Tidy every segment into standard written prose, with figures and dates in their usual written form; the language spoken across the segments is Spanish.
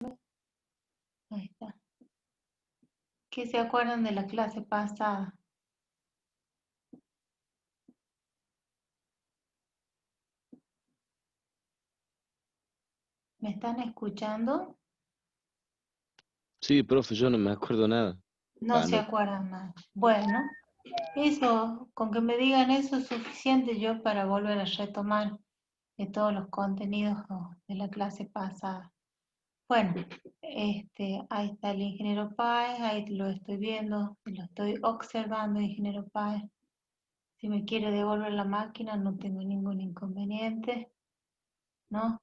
Ahí está. ¿Qué se acuerdan de la clase pasada? ¿Me están escuchando? Sí, profe, yo no me acuerdo nada. No Ah, se no. acuerdan nada. Bueno, eso, con que me digan eso es suficiente yo para volver a retomar de todos los contenidos de la clase pasada. Bueno, ahí está el ingeniero Páez, ahí lo estoy viendo, lo estoy observando, ingeniero Páez. Si me quiere devolver la máquina no tengo ningún inconveniente, ¿no?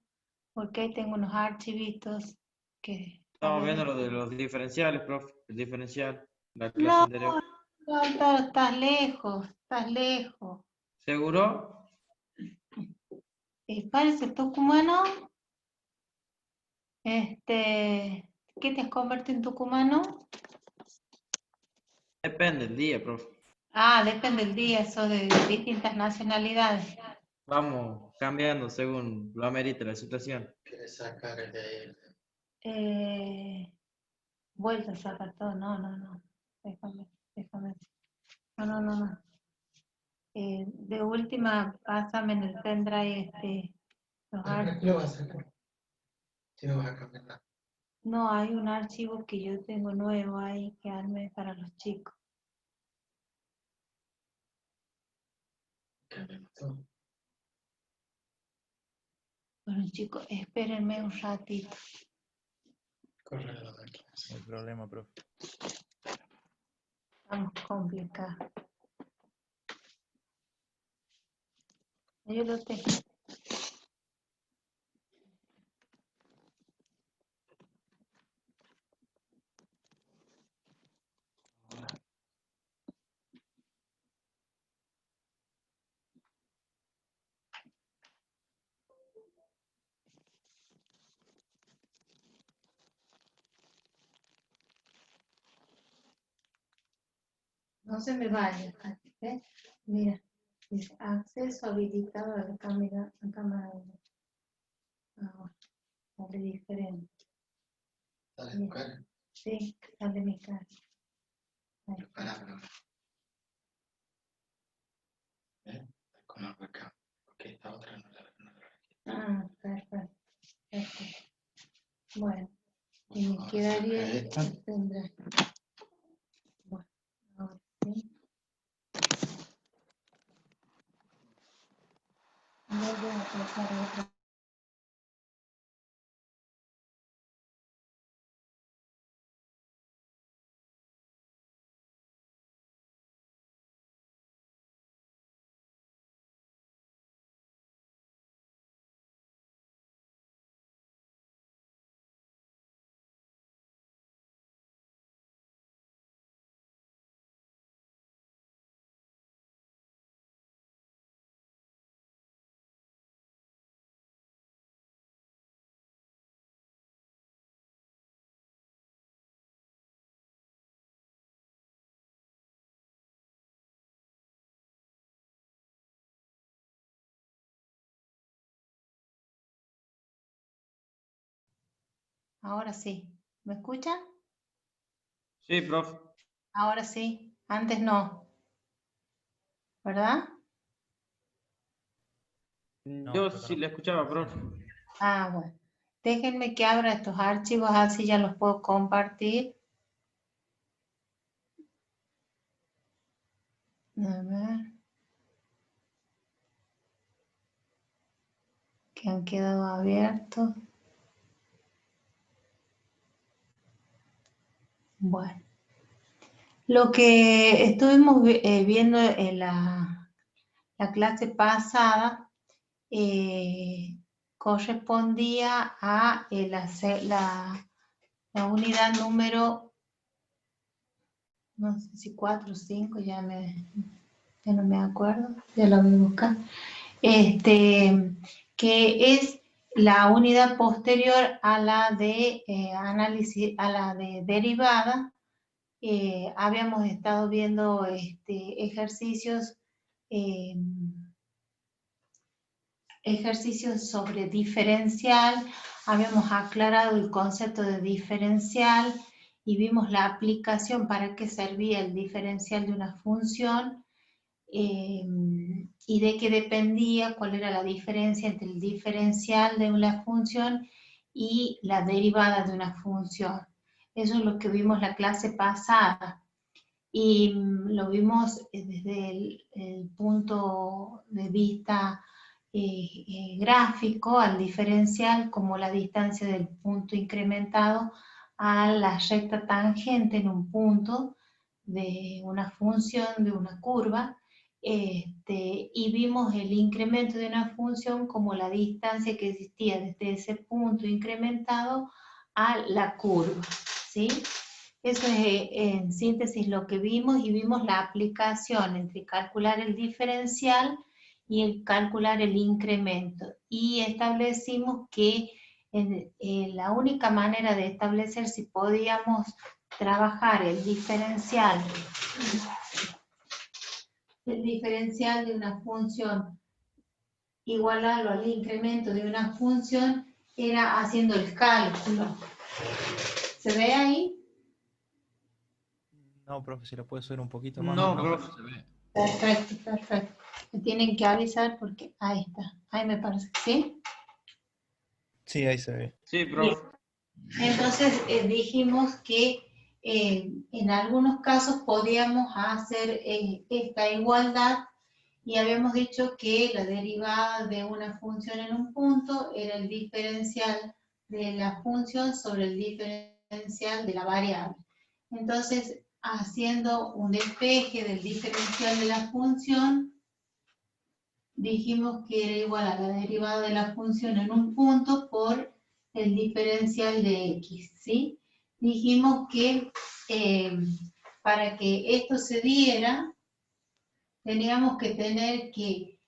Porque ahí tengo unos archivitos que tal Estamos vez... viendo lo de los diferenciales, profe. El diferencial, la clase No, anterior. no, estás lejos, estás lejos. ¿Seguro? Parece tucumano, ¿qué te has convertido en tucumano? Depende del día, profe. Ah, depende del día, eso de distintas nacionalidades. Vamos cambiando según lo amerite la situación. ¿Quieres sacar el de ahí? Vuelta a sacar todo, no. Déjame. No. De última, pásame en el pendrive los ¿Para qué lo vas a sacar? Si no vas a cambiar nada. No, hay un archivo que yo tengo nuevo ahí que armé para los chicos. Cambiamos todo. Bueno, chicos, espérenme un ratito. Corre la máquina. Sí. No hay problema, profe. Vamos a complicar. Yo lo tengo. No se me vaya. ¿Eh? Mira, dice acceso habilitado a la cámara. Ahora, sale diferente. Dale, tu cara. Sí, sale mi cara. Ahí está. Pará. Con algo acá. Porque esta otra no la Ah, perfecto. Bueno, y me Ahora quedaría saca esta. tendrá. Bueno, ahora sí. Vuelvo a pasar otra. Ahora sí. ¿Me escuchan? Sí, profe. Ahora sí. Antes no. ¿Verdad? No, Yo creo que sí no. le escuchaba, profe. Ah, bueno. Déjenme que abra estos archivos, así ya los puedo compartir. A ver. Que han quedado abiertos. Bueno. Lo que estuvimos viendo en la clase pasada correspondía a la unidad número, no sé si 4 o 5, ya no me acuerdo, ya lo voy a buscar, que es la unidad posterior a la de análisis, a la de derivada. Habíamos estado viendo ejercicios ejercicios sobre diferencial, habíamos aclarado el concepto de diferencial y vimos la aplicación para qué servía el diferencial de una función y de qué dependía, cuál era la diferencia entre el diferencial de una función y la derivada de una función. Eso es lo que vimos la clase pasada. Y lo vimos desde el punto de vista gráfico al diferencial como la distancia del punto incrementado a la recta tangente en un punto de una función, de una curva, y vimos el incremento de una función como la distancia que existía desde ese punto incrementado a la curva, ¿sí? Eso es en síntesis lo que vimos, y vimos la aplicación entre calcular el diferencial y el calcular el incremento. Y establecimos que la única manera de establecer si podíamos trabajar el diferencial de una función, igualarlo al incremento de una función, era haciendo el cálculo. ¿Se ve ahí? No, profe, si lo puede subir un poquito más. No, profe, se ve. Perfecto, perfecto. Me tienen que avisar porque ahí está. Ahí me parece, ¿sí? Sí, ahí se ve. Sí, profe. Entonces dijimos que en algunos casos podíamos hacer esta igualdad y habíamos dicho que la derivada de una función en un punto era el diferencial de la función sobre el diferencial de la variable. Entonces, haciendo un despeje del diferencial de la función, dijimos que era igual a la derivada de la función en un punto por el diferencial de x, ¿sí? Dijimos que para que esto se diera, teníamos que tener que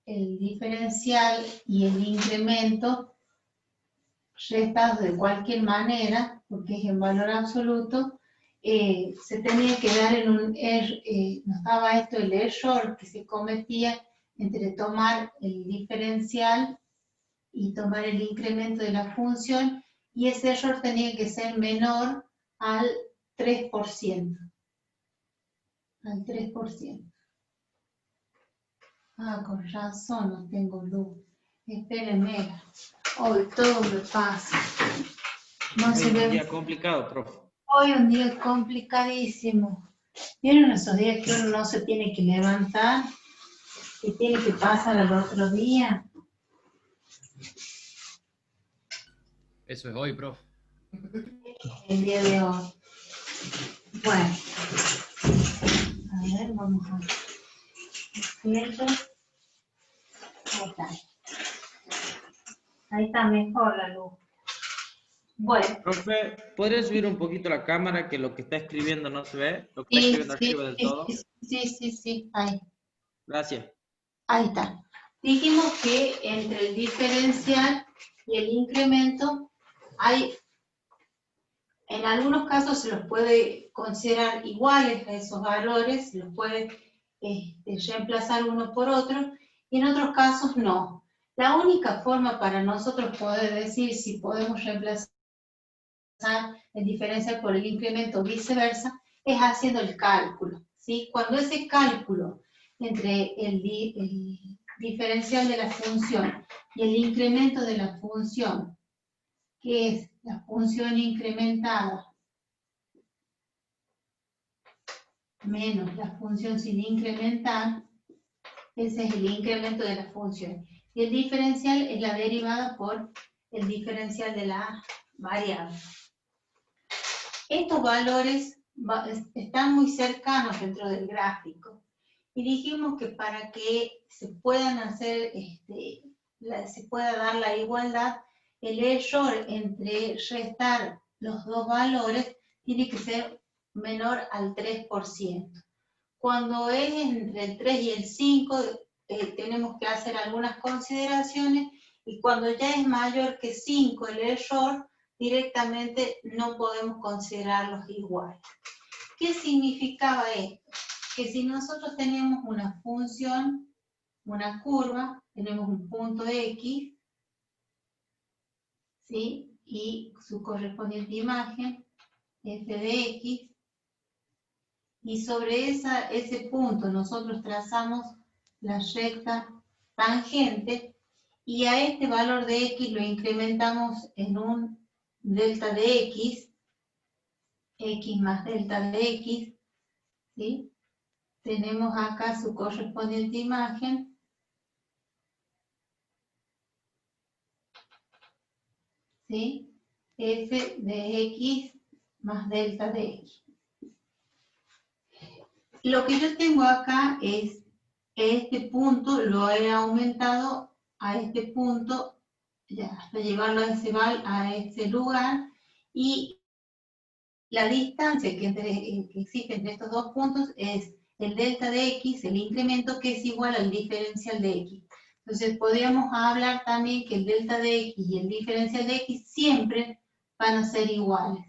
el diferencial y el incremento restados de cualquier manera, porque es en valor absoluto, se tenía que dar en un nos daba esto el error que se cometía entre tomar el diferencial y tomar el incremento de la función, y ese error tenía que ser menor al 3%. Al 3%. Ah, con razón no tengo luz. Espérenme. Hoy todo me pasa. No se Es un ve. día complicado, profe. Hoy un día complicadísimo. ¿Vieron esos días que uno no se tiene que levantar? Que tiene que pasar al otro día. Eso es hoy, profe. El día de hoy. Bueno. A ver, vamos a ver. Ahí está. Ahí está mejor la luz. Bueno. Profe, ¿podría subir un poquito la cámara que lo que está escribiendo no se ve? Lo que está Sí, escribiendo arriba del todo. sí. Ahí. Gracias. Ahí está. Dijimos que entre el diferencial y el incremento hay, en algunos casos se los puede considerar iguales a esos valores, se los puede reemplazar uno por otro, y en otros casos no. La única forma para nosotros poder decir si podemos reemplazar el diferencial por el incremento o viceversa es haciendo el cálculo, ¿sí? Cuando ese cálculo entre el diferencial de la función y el incremento de la función, que es la función incrementada menos la función sin incrementar, ese es el incremento de la función. Y el diferencial es la derivada por el diferencial de la variable. Estos valores están muy cercanos dentro del gráfico. Y dijimos que para que se puedan hacer, se pueda dar la igualdad, el error entre restar los dos valores tiene que ser menor al 3%. Cuando es entre el 3 y el 5, tenemos que hacer algunas consideraciones, y cuando ya es mayor que 5 el error, directamente no podemos considerarlos iguales. ¿Qué significaba esto? Que si nosotros teníamos una función una curva, tenemos un punto X, ¿sí? Y su correspondiente imagen, f de X, y sobre ese punto nosotros trazamos la recta tangente, y a este valor de X lo incrementamos en un delta de X, X más delta de X, ¿sí? Tenemos acá su correspondiente imagen, ¿sí? F de X más delta de X. Lo que yo tengo acá es este punto, lo he aumentado a este punto, ya, hasta llevarlo a ese lugar, y la distancia que existe entre estos dos puntos es el delta de X, el incremento, que es igual al diferencial de X. Entonces podríamos hablar también que el delta de X y el diferencial de X siempre van a ser iguales.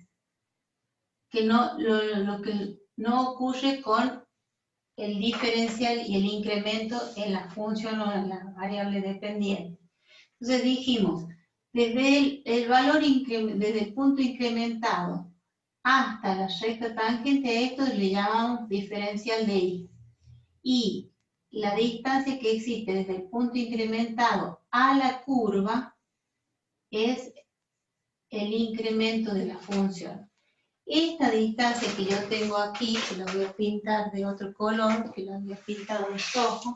Que no, lo que no ocurre con el diferencial y el incremento en la función o en la variable dependiente. Entonces dijimos, desde el valor, desde el punto incrementado hasta la recta tangente, a esto le llamamos diferencial de y. Y la distancia que existe desde el punto incrementado a la curva es el incremento de la función. Esta distancia que yo tengo aquí, que la voy a pintar de otro color, que la había pintado de rojo,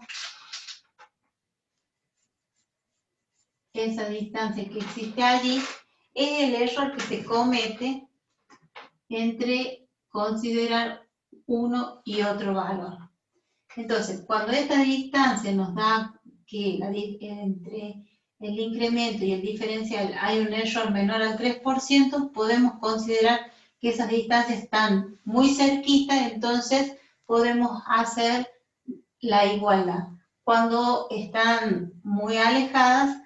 esa distancia que existe allí, es el error que se comete entre considerar uno y otro valor. Entonces, cuando esta distancia nos da que entre el incremento y el diferencial hay un error menor al 3%, podemos considerar que esas distancias están muy cerquitas, entonces podemos hacer la igualdad. Cuando están muy alejadas,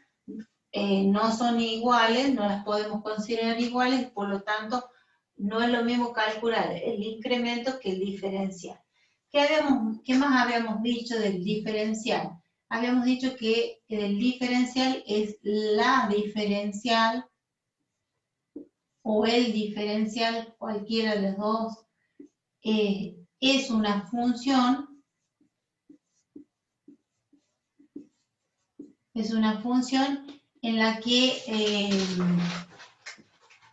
no son iguales, no las podemos considerar iguales, por lo tanto, no es lo mismo calcular el incremento que el diferencial. ¿Qué más habíamos dicho del diferencial? Habíamos dicho que el diferencial es la diferencial o el diferencial, cualquiera de los dos, es una función en la que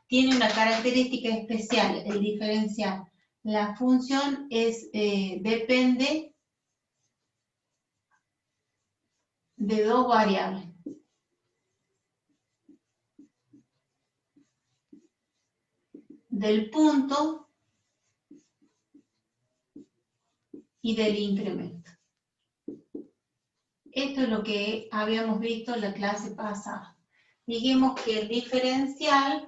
tiene una característica especial, el diferencial. La función depende de dos variables. Del punto y del incremento. Esto es lo que habíamos visto en la clase pasada. Dijimos que el diferencial,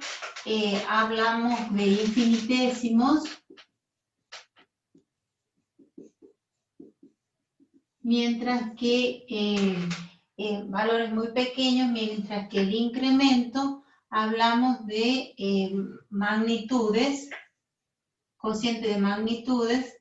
hablamos de infinitesimos, mientras que valores muy pequeños, mientras que el incremento hablamos de magnitudes, cociente de magnitudes,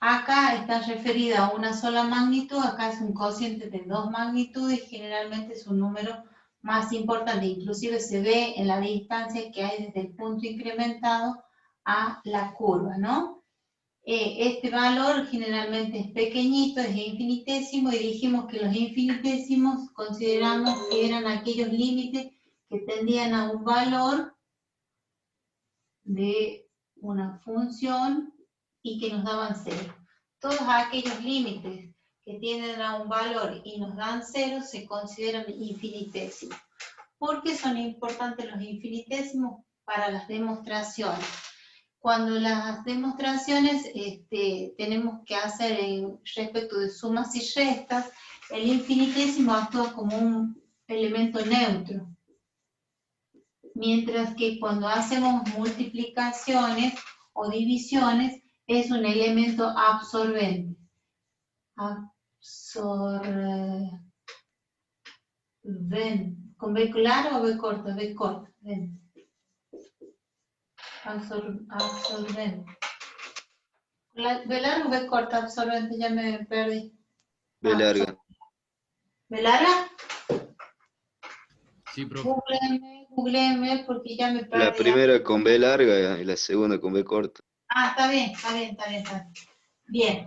Acá está referida a una sola magnitud, acá es un cociente de dos magnitudes, generalmente es un número más importante, inclusive se ve en la distancia que hay desde el punto incrementado a la curva, ¿no? Este valor generalmente es pequeñito, es infinitésimo, y dijimos que los infinitésimos consideramos que eran aquellos límites que tendían a un valor de una función y que nos daban cero. Todos aquellos límites que tienen a un valor y nos dan cero se consideran infinitésimos. ¿Por qué son importantes los infinitésimos? Para las demostraciones. Cuando las demostraciones tenemos que hacer respecto de sumas y restas, el infinitésimo actúa como un elemento neutro. Mientras que cuando hacemos multiplicaciones o divisiones, es un elemento absorbente. ¿Con B clara o B corta? B corta. Absorbente. ¿B larga o B corta absorbente? Ya me perdí. B larga. ¿B larga? Sí, profe. Googleeme porque ya me perdí. La primera con B larga y la segunda con B corta. Ah, está bien. Bien.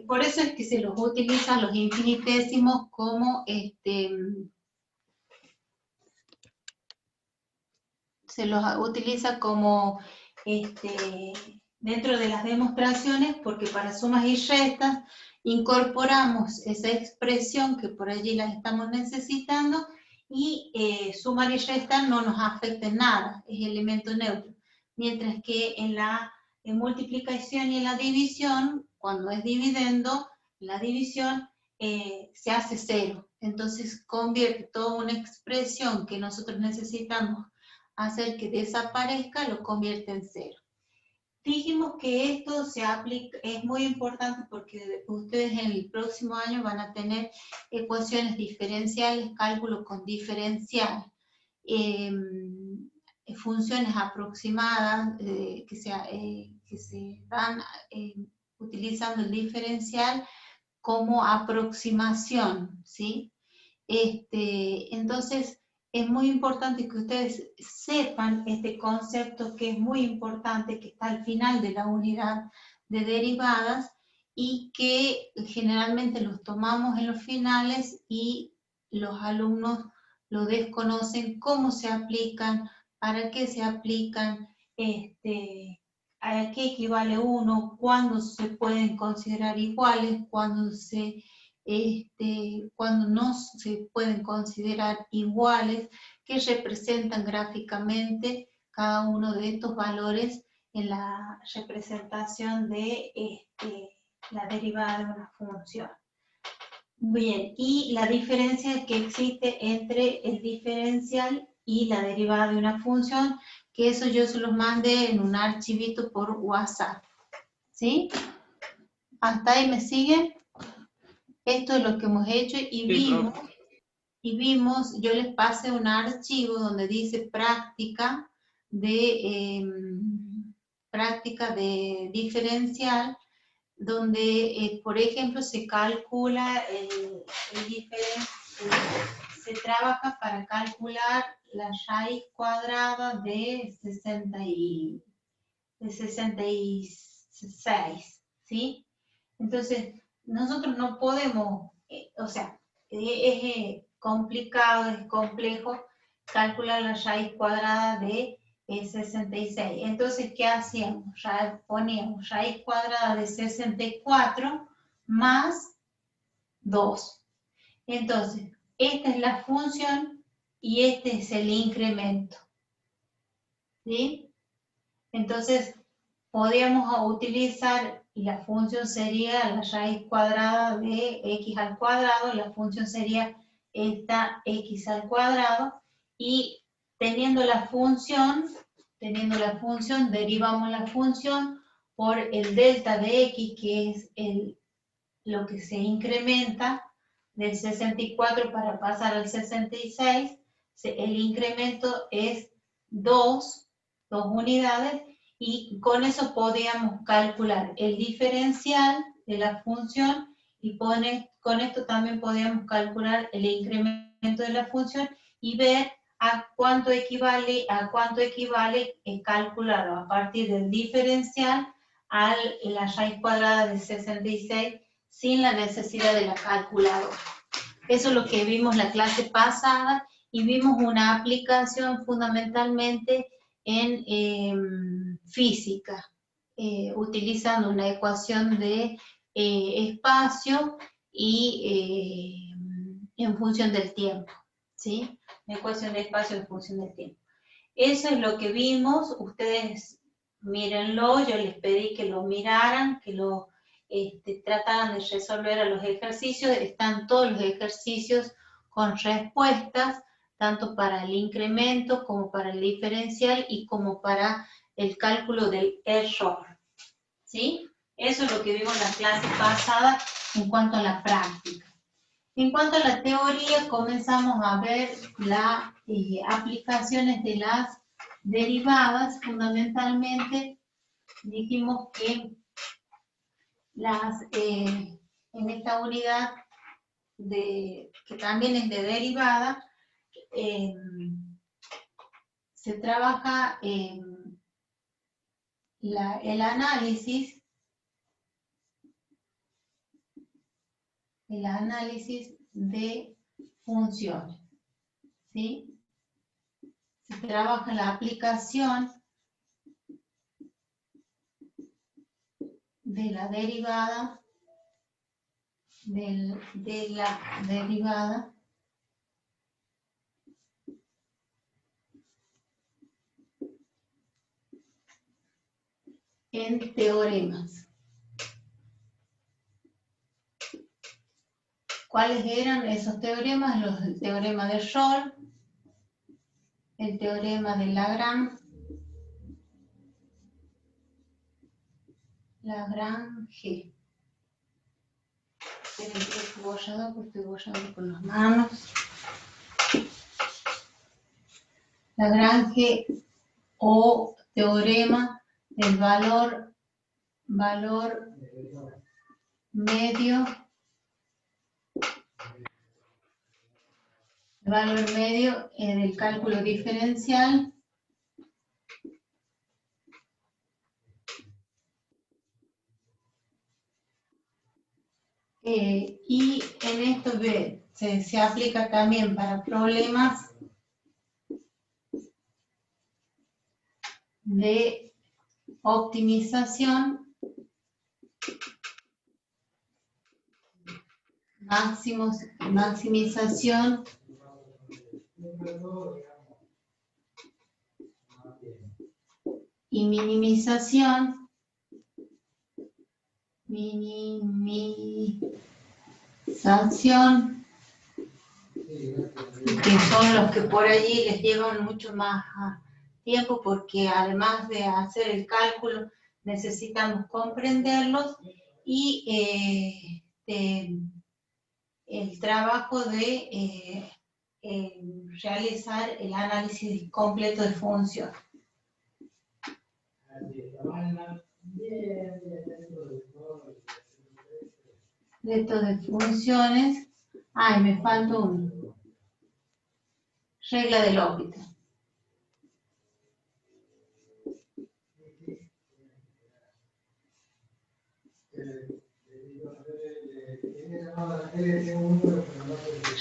Por eso es que se los utilizan los infinitésimos como se los utiliza como dentro de las demostraciones, porque para sumas y restas incorporamos esa expresión que por allí la estamos necesitando y sumar y restar no nos afecta en nada, es elemento neutro. Mientras que en la multiplicación y en la división, cuando es dividendo, la división se hace cero. Entonces convierte toda una expresión que nosotros necesitamos hacer que desaparezca, lo convierte en cero. Dijimos que esto se aplica, es muy importante porque ustedes en el próximo año van a tener ecuaciones diferenciales, cálculo con diferencial, funciones aproximadas que se dan utilizando el diferencial como aproximación, ¿sí? Entonces, es muy importante que ustedes sepan este concepto que es muy importante, que está al final de la unidad de derivadas y que generalmente los tomamos en los finales y los alumnos lo desconocen, cómo se aplican, para qué se aplican, a qué equivale uno, cuándo se pueden considerar iguales, cuándo no se pueden considerar iguales, que representan gráficamente cada uno de estos valores en la representación de la derivada de una función. Bien, y la diferencia que existe entre el diferencial y la derivada de una función, que eso yo se los mandé en un archivito por WhatsApp. ¿Sí? ¿Hasta ahí me siguen? Esto es lo que hemos hecho y vimos, yo les pasé un archivo donde dice práctica de diferencial, donde, por ejemplo, se calcula se trabaja para calcular la raíz cuadrada de 66, ¿sí? Entonces, nosotros no podemos, es complicado, es complejo calcular la raíz cuadrada de 66. Entonces, ¿qué hacíamos? Poníamos raíz cuadrada de 64 más 2. Entonces, esta es la función y este es el incremento. ¿Sí? Entonces, podríamos utilizar, y la función sería la raíz cuadrada de x al cuadrado, la función sería esta x al cuadrado, y teniendo la función, derivamos la función por el delta de x, que es lo que se incrementa del 64 para pasar al 66, el incremento es 2 unidades, y con eso podíamos calcular el diferencial de la función y con esto también podíamos calcular el incremento de la función y ver a cuánto equivale calcularlo a partir del diferencial a la raíz cuadrada de 66 sin la necesidad de la calculadora. Eso es lo que vimos la clase pasada y vimos una aplicación fundamentalmente en física, utilizando una ecuación de espacio y en función del tiempo, ¿sí? Una ecuación de espacio en función del tiempo. Eso es lo que vimos, ustedes mírenlo, yo les pedí que lo miraran, que lo trataran de resolver a los ejercicios, están todos los ejercicios con respuestas, tanto para el incremento como para el diferencial y como para el cálculo del error. ¿Sí? Eso es lo que vimos en la clase pasada en cuanto a la práctica. En cuanto a la teoría, comenzamos a ver las aplicaciones de las derivadas, fundamentalmente, dijimos que en esta unidad que también es de derivada, se trabaja el análisis de funciones, ¿sí? Se trabaja la aplicación de la derivada en teoremas. ¿Cuáles eran esos teoremas? El teorema de Rolle, el teorema de Lagrange, Lagrange. Estoy borrando con las manos. Lagrange o teorema del valor medio, del cálculo diferencial y en esto se aplica también para problemas de optimización, maximización y minimización, que son los que por allí les llevan mucho más tiempo, porque además de hacer el cálculo necesitamos comprenderlos y el trabajo de realizar el análisis completo de función. Completo de funciones. Ay, me falta uno. Regla de L'Hopital.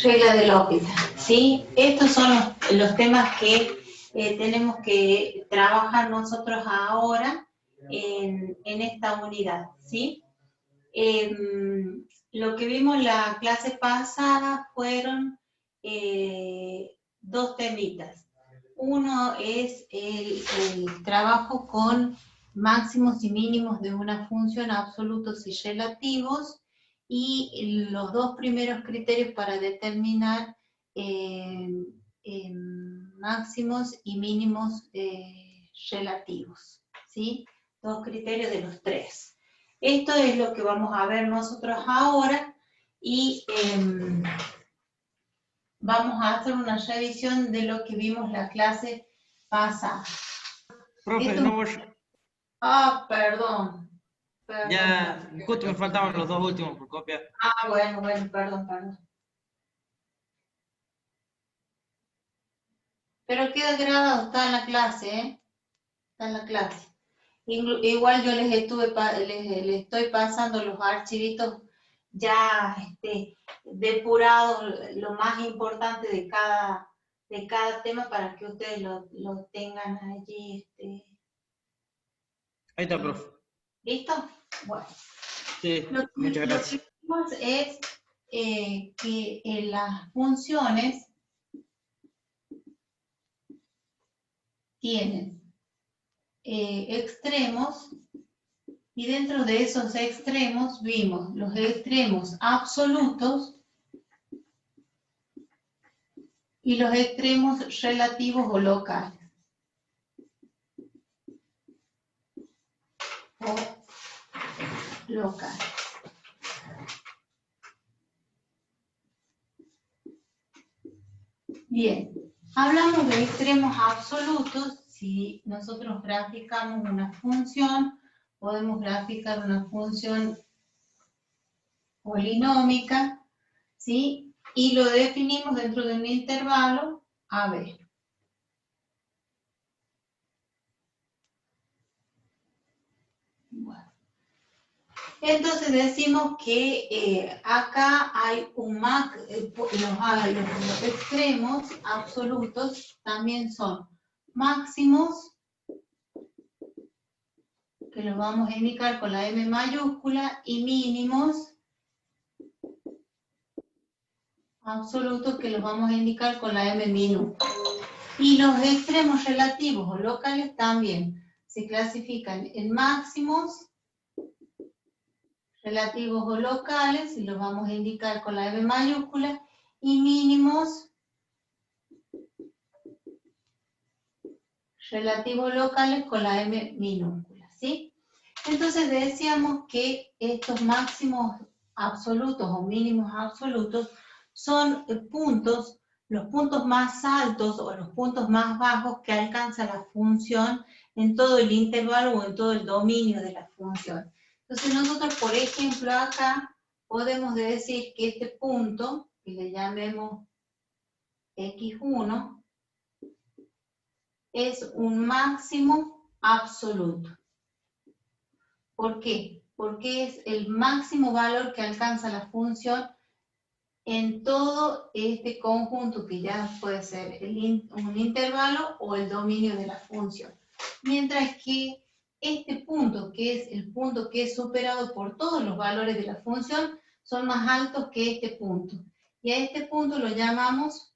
Regla de L'Hopital, ¿sí? Estos son los temas que tenemos que trabajar nosotros ahora en esta unidad, ¿sí? Lo que vimos en la clase pasada fueron dos temitas. Uno es el trabajo con máximos y mínimos de una función, absolutos y relativos, y los dos primeros criterios para determinar máximos y mínimos relativos, ¿sí? Dos criterios de los tres. Esto es lo que vamos a ver nosotros ahora y vamos a hacer una revisión de lo que vimos la clase pasada. Profe, Esto... no voy... Perdón. Ya, justo me faltaban los dos últimos por copiar. Bueno, perdón. Pero queda grabado, está en la clase, ¿eh? Está en la clase. Igual yo les estoy pasando los archivitos ya depurados, lo más importante de cada tema para que ustedes lo tengan allí. Ahí está, profe. ¿Listo? Bueno. Sí, muchas gracias. Lo que vimos es que en las funciones tienen extremos, y dentro de esos extremos vimos los extremos absolutos y los extremos relativos o locales. Bien, hablamos de extremos absolutos. si nosotros graficamos una función, podemos graficar una función polinómica, ¿sí? Y lo definimos dentro de un intervalo AB. Bueno. Entonces decimos que acá hay un los extremos absolutos también son máximos, que los vamos a indicar con la M mayúscula, y mínimos absolutos, que los vamos a indicar con la M minúscula. Y los extremos relativos o locales también se clasifican en máximos relativos o locales, y los vamos a indicar con la M mayúscula, y mínimos relativos locales con la M minúscula, ¿sí? Entonces decíamos que estos máximos absolutos o mínimos absolutos son puntos, los puntos más altos o los puntos más bajos que alcanza la función en todo el intervalo o en todo el dominio de la función. Entonces nosotros, por ejemplo, acá podemos decir que este punto, que le llamemos x1, es un máximo absoluto. ¿Por qué? Porque es el máximo valor que alcanza la función en todo este conjunto, que ya puede ser un intervalo o el dominio de la función. Mientras que este punto, que es el punto que es superado por todos los valores de la función, son más altos que este punto. Y a este punto lo llamamos,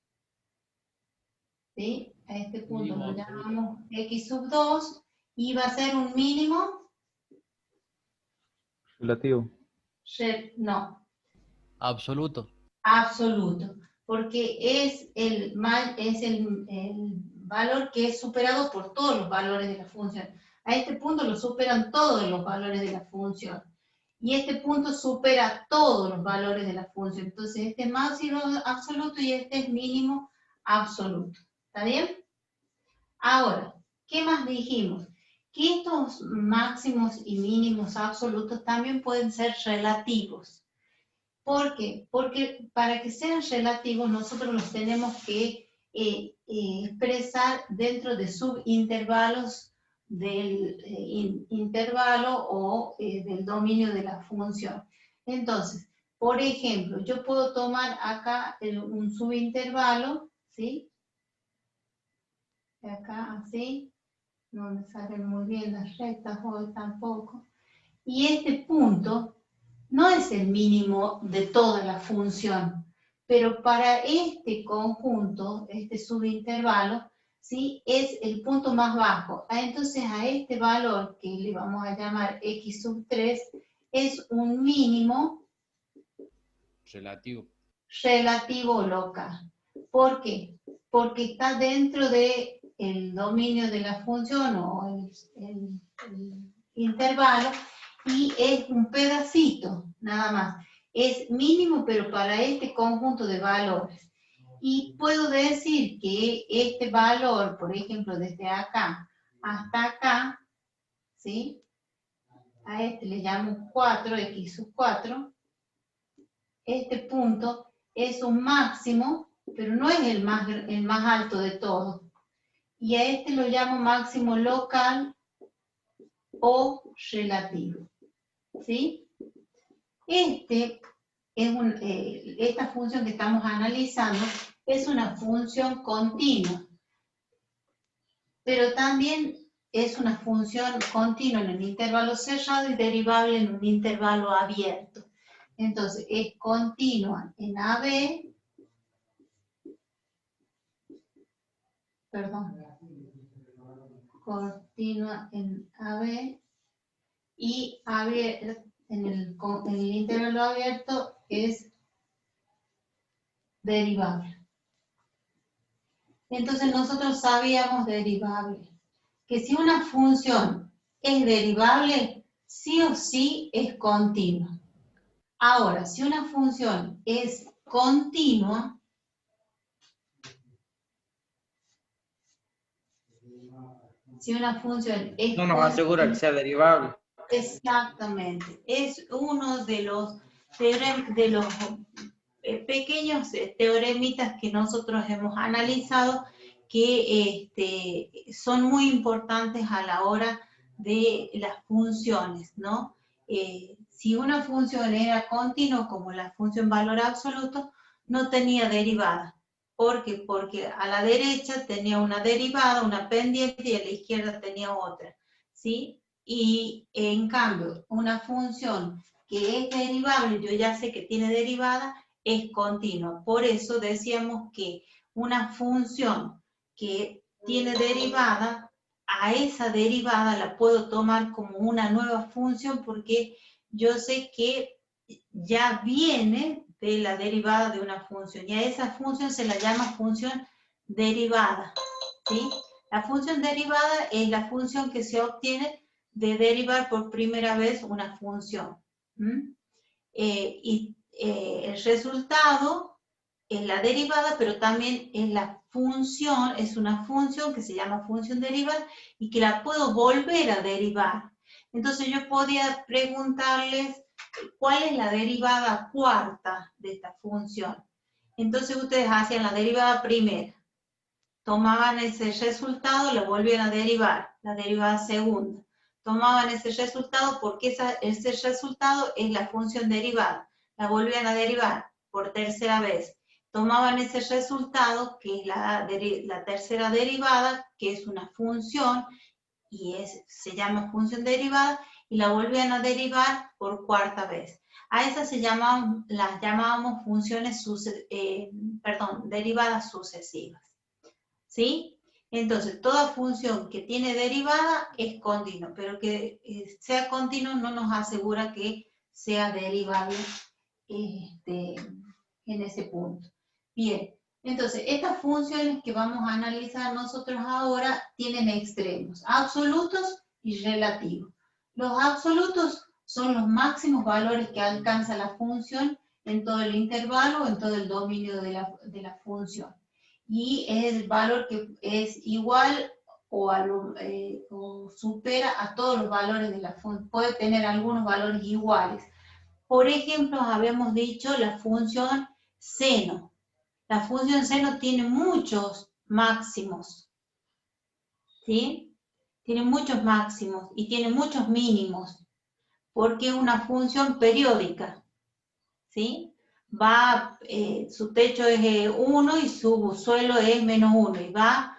¿sí? A este punto lo llamamos x2, y va a ser un mínimo relativo. No. Absoluto. Absoluto. Porque es el valor que es superado por todos los valores de la función. A este punto lo superan todos los valores de la función. Y este punto supera todos los valores de la función. Entonces este es máximo absoluto y este es mínimo absoluto. ¿Está bien? Ahora, ¿qué más dijimos? Que estos máximos y mínimos absolutos también pueden ser relativos. ¿Por qué? Porque para que sean relativos nosotros los tenemos que expresar dentro de subintervalos del intervalo o del dominio de la función. Entonces, por ejemplo, yo puedo tomar acá un subintervalo, ¿sí? De acá así, no me salen muy bien las rectas hoy tampoco. Y este punto no es el mínimo de toda la función, pero para este conjunto, este subintervalo, ¿sí? Es el punto más bajo. Entonces a este valor, que le vamos a llamar x3, es un mínimo relativo local. ¿Por qué? Porque está dentro del dominio de la función o el intervalo, y es un pedacito, nada más. Es mínimo, pero para este conjunto de valores. Y puedo decir que este valor, por ejemplo, desde acá hasta acá, ¿sí? A este le llamo 4, x4. Este punto es un máximo, pero no es el más alto de todos. Y a este lo llamo máximo local o relativo. ¿Sí? Esta función que estamos analizando es una función continua, pero también es una función continua en un intervalo cerrado y derivable en un intervalo abierto. Entonces, es continua en AB, continua en AB, y en el intervalo abierto es derivable. Entonces nosotros sabíamos derivable, que si una función es derivable, sí o sí es continua. Ahora, si una función es continua, si una función es No nos asegura que sea derivable. exactamente, es uno de los pequeños teoremitas que nosotros hemos analizado que son muy importantes a la hora de las funciones, ¿no? Si una función era continua, como la función valor absoluto, no tenía derivada. ¿Por qué? Porque a la derecha tenía una derivada, una pendiente, y a la izquierda tenía otra, ¿sí? Y en cambio, una función que es derivable, yo ya sé que tiene derivada, es continua. Por eso decíamos que una función que tiene derivada, a esa derivada la puedo tomar como una nueva función porque yo sé que ya viene de la derivada de una función, y a esa función se la llama función derivada, ¿sí? La función derivada es la función que se obtiene de derivar por primera vez una función. El resultado es la derivada, pero también es la función, es una función que se llama función derivada y que la puedo volver a derivar. Entonces yo podía preguntarles cuál es la derivada cuarta de esta función. Entonces ustedes hacían la derivada primera, tomaban ese resultado, lo volvían a derivar, la derivada segunda. Tomaban ese resultado porque ese resultado es la función derivada, la volvían a derivar por tercera vez. Tomaban ese resultado, que es la tercera derivada, que es una función, y se llama función derivada, y la volvían a derivar por cuarta vez. A esas las llamábamos funciones derivadas sucesivas. ¿Sí? Entonces, toda función que tiene derivada es continua, pero que sea continua no nos asegura que sea derivable en ese punto. Bien, entonces, estas funciones que vamos a analizar nosotros ahora tienen extremos, absolutos y relativos. Los absolutos son los máximos valores que alcanza la función en todo el intervalo o en todo el dominio de la función. Y es el valor que es igual o supera a todos los valores de la función. Puede tener algunos valores iguales. Por ejemplo, habíamos dicho la función seno. La función seno tiene muchos máximos, ¿sí? Tiene muchos máximos y tiene muchos mínimos, porque es una función periódica, ¿sí? Su techo es 1 y su suelo es -1, y va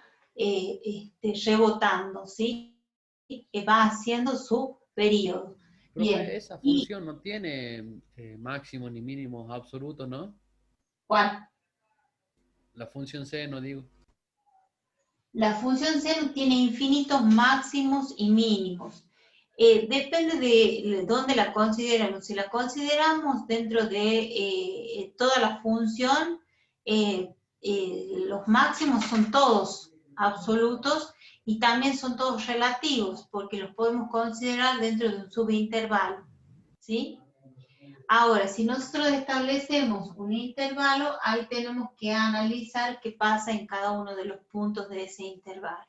rebotando, ¿sí? Va haciendo su periodo. Profe, Bien. esa función no tiene máximos ni mínimos absolutos, ¿no? ¿Cuál? La función seno, digo. La función seno tiene infinitos máximos y mínimos. Depende de dónde la consideramos. Si la consideramos dentro de toda la función, los máximos son todos absolutos y también son todos relativos, porque los podemos considerar dentro de un subintervalo, ¿sí? Ahora, si nosotros establecemos un intervalo, ahí tenemos que analizar qué pasa en cada uno de los puntos de ese intervalo.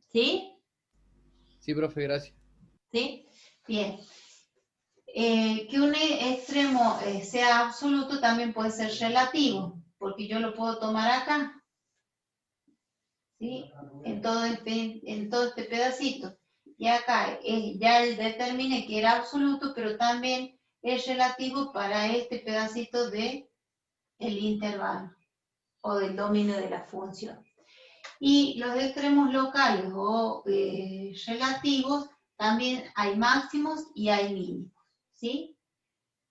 ¿Sí? Sí, profe, gracias. ¿Sí? Bien. Que un extremo sea absoluto también puede ser relativo, porque yo lo puedo tomar acá, ¿sí? En todo este pedacito. Y acá ya determiné que era absoluto, pero también es relativo para este pedacito de el intervalo o del dominio de la función. Y los extremos locales o relativos, también hay máximos y hay mínimos, ¿sí?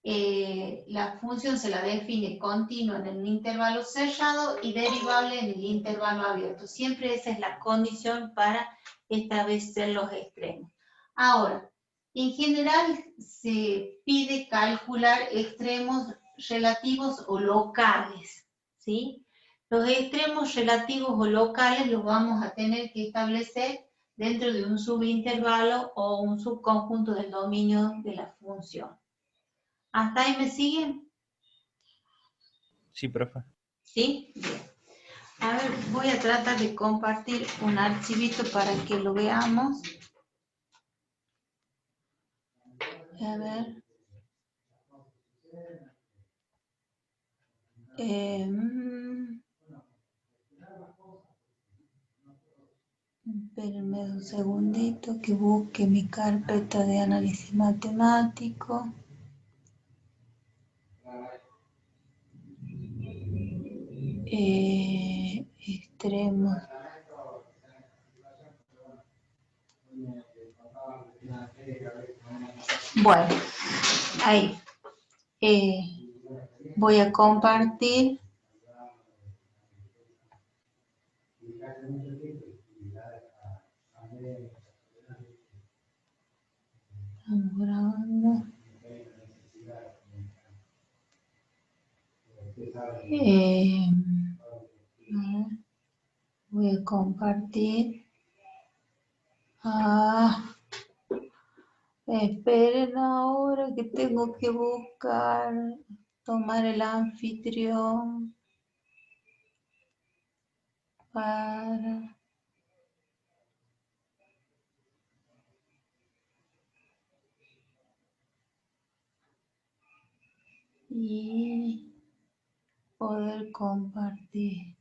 La función se la define continua en el intervalo cerrado y derivable en el intervalo abierto. Siempre esa es la condición para establecer los extremos. Ahora, en general se pide calcular extremos relativos o locales, ¿sí? Los extremos relativos o locales los vamos a tener que establecer dentro de un subintervalo o un subconjunto del dominio de la función. ¿Hasta ahí me siguen? Sí, profe. ¿Sí? Bien. A ver, voy a tratar de compartir un archivito para que lo veamos. A ver. Espérenme un segundito que busque mi carpeta de análisis matemático. Extremos. Bueno, ahí. Voy a compartir. Estamos grabando. Voy a compartir. Esperen ahora que tengo que buscar, tomar el anfitrión para... y poder compartir.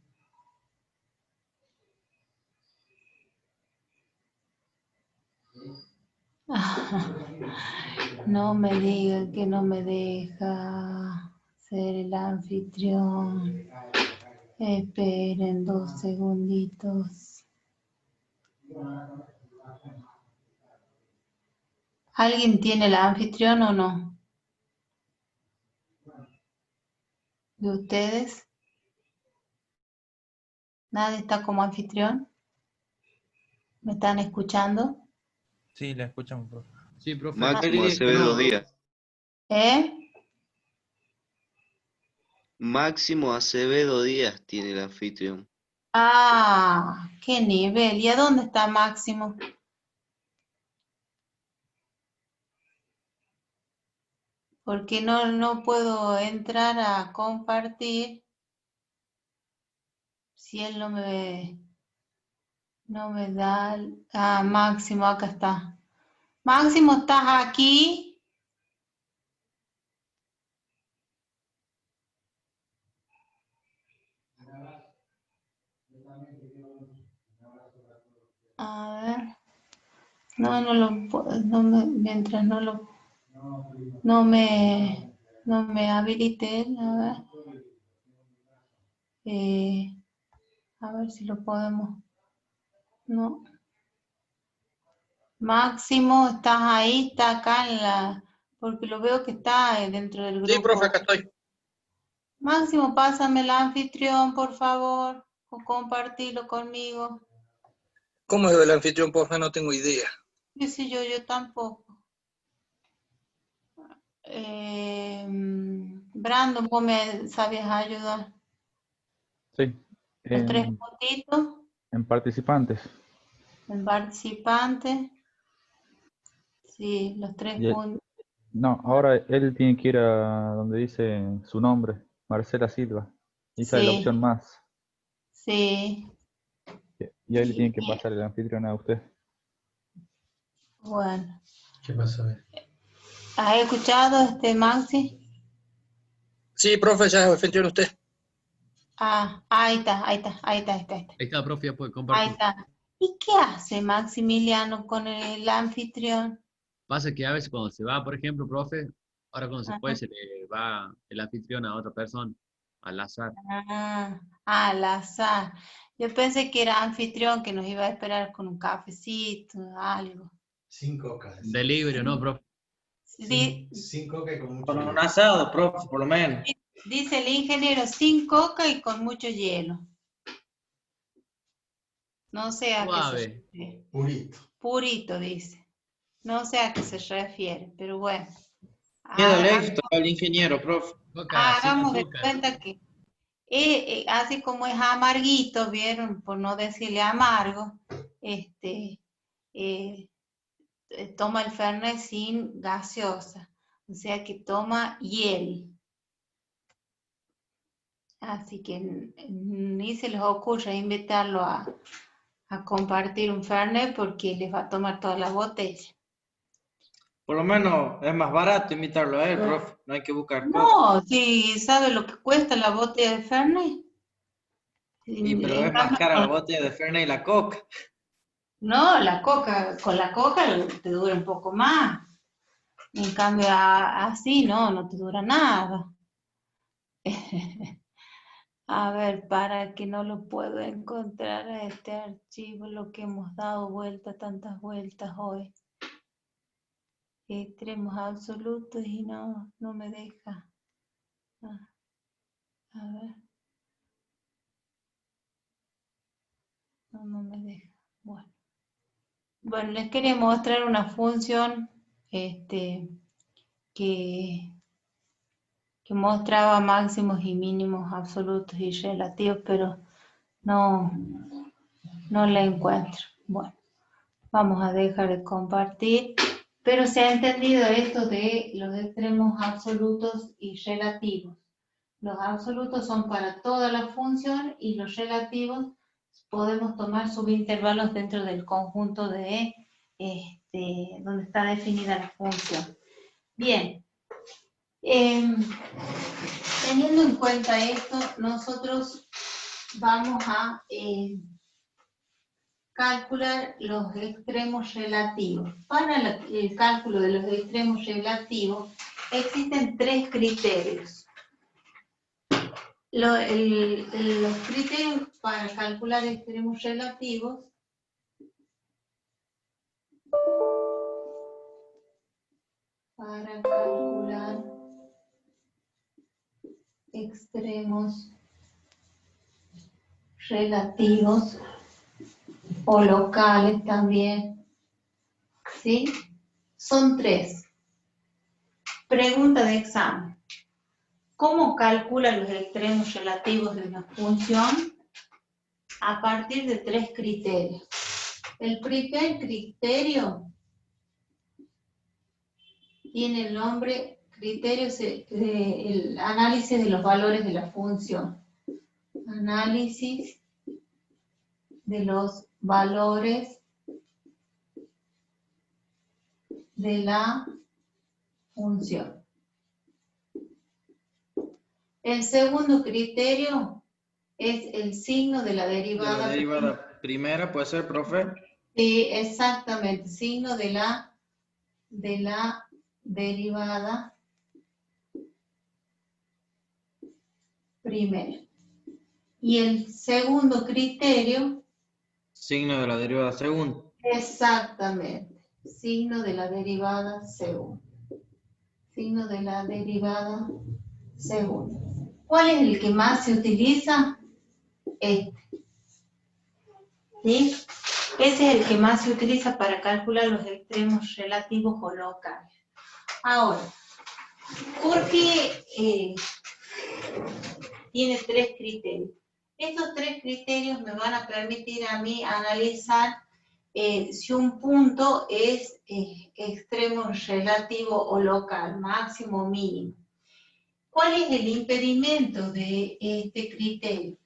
No me digan que no me deja ser el anfitrión. Esperen 2 segunditos. ¿Alguien tiene el anfitrión o no? ¿De ustedes? ¿Nadie está como anfitrión? ¿Me están escuchando? Sí, la escuchamos, profe. Sí, profe. Máximo Dice que Acevedo no. Díaz. ¿Eh? Máximo Acevedo Díaz tiene el anfitrión. Ah, qué nivel. ¿Y a dónde está Máximo? Porque no puedo entrar a compartir si él no me da... Ah, Máximo, acá está. Máximo, ¿estás aquí? A ver. No lo puedo, mientras no me habilite, a ver si lo podemos, no. Máximo, ¿estás ahí? ¿Está acá porque lo veo que está dentro del grupo? Sí, profe, acá estoy. Máximo, pásame el anfitrión, por favor, o compartilo conmigo. ¿Cómo es el anfitrión, profe? No tengo idea. Qué sé yo tampoco. Brandon, ¿vos me sabías ayudar? Sí, Los 3 en, puntitos, en participantes. el participante, sí, los 3 Y puntos. no, ahora él tiene que ir a donde dice su nombre, Marcela Silva. Y sale la Sí, opción más. sí. Y ahí le tiene que pasar el anfitrión a usted. Bueno. ¿Qué pasó? ¿Has escuchado Maxi? Sí, profe, ya es anfitrión usted. Ah, ahí está. Ahí está, profe, ya puede Ahí compartir. está. ¿Y qué hace Maximiliano con el anfitrión? Pasa que a veces cuando se va, por ejemplo, profe, ahora cuando se puede, Ajá. se le va el anfitrión a otra persona, al azar. Al azar. Yo pensé que era anfitrión que nos iba a esperar con un cafecito, algo. Sin coca. Delivery, ¿no, profe? Sin coca y con mucho Con un hielo. asado, profe, por lo menos. Dice el ingeniero, sin coca y con mucho hielo. No sé a qué se Suave. refiere. Purito. Purito, dice. No sé a qué se refiere, pero bueno. Miedo al Hagamos, éxito al ingeniero, profe. Coca sin hagamos de azúcar. cuenta que así como es amarguito, ¿vieron? Por no decirle amargo, este, eh, toma el Fernet sin gaseosa. O sea que toma hiel. Así que ni se les ocurre invitarlo a compartir un Fernet porque les va a tomar toda la botella. Por lo menos es más barato invitarlo a él, profe. No hay que buscar cosas. No, si sabe lo que cuesta la botella de Fernet. Y pero En es más cambio, cara la botella de Fernet y la Coca. no, la coca, con la coca te dura un poco más. En cambio, así no te dura nada. A ver, para que no lo puedo encontrar a este archivo, lo que hemos dado tantas vueltas hoy. Extremos absolutos y no me deja. A ver. No me deja. Bueno, les quería mostrar una función que mostraba máximos y mínimos absolutos y relativos, pero no la encuentro. Bueno, vamos a dejar de compartir, pero se ha entendido esto de los extremos absolutos y relativos. Los absolutos son para toda la función y los relativos podemos tomar subintervalos dentro del conjunto de donde está definida la función. Bien, teniendo en cuenta esto, nosotros vamos a calcular los extremos relativos. Para el cálculo de los extremos relativos existen tres criterios. Los criterios para calcular extremos relativos o locales también, ¿sí? Son tres. Pregunta de examen. ¿Cómo calcula los extremos relativos de una función? A partir de tres criterios. El primer criterio tiene el nombre el análisis de los valores de la función. Análisis de los valores de la función. El segundo criterio es el signo de la derivada. La derivada primera puede ser, profe. Sí, exactamente, signo de la derivada primera. Y el segundo criterio. Signo de la derivada segunda. Exactamente, signo de la derivada segunda. Signo de la derivada segunda. ¿Cuál es el que más se utiliza? Este. ¿Sí? Ese es el que más se utiliza para calcular los extremos relativos o locales. Ahora, ¿por qué tiene tres criterios? Estos tres criterios me van a permitir a mí analizar si un punto es extremo relativo o local, máximo o mínimo. ¿Cuál es el impedimento de este criterio?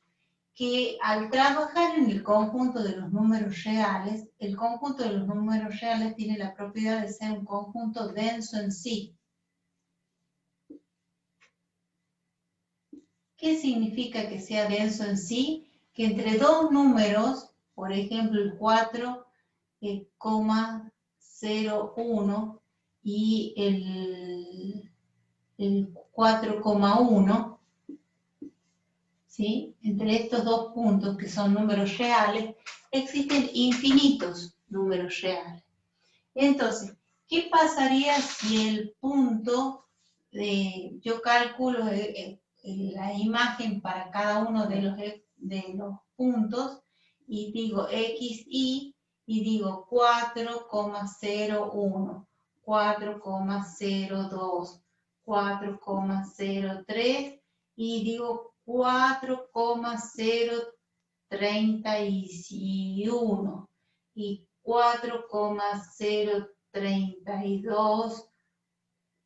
Que al trabajar en el conjunto de los números reales, el conjunto de los números reales tiene la propiedad de ser un conjunto denso en sí. ¿Qué significa que sea denso en sí? Que entre dos números, por ejemplo el 4,01 y el 4,1, ¿sí? Entre estos dos puntos, que son números reales, existen infinitos números reales. Entonces, ¿qué pasaría si el punto, yo calculo la imagen para cada uno de los puntos y digo XY y digo 4,01, 4,02, 4,03 y digo 4,031 y 4,032,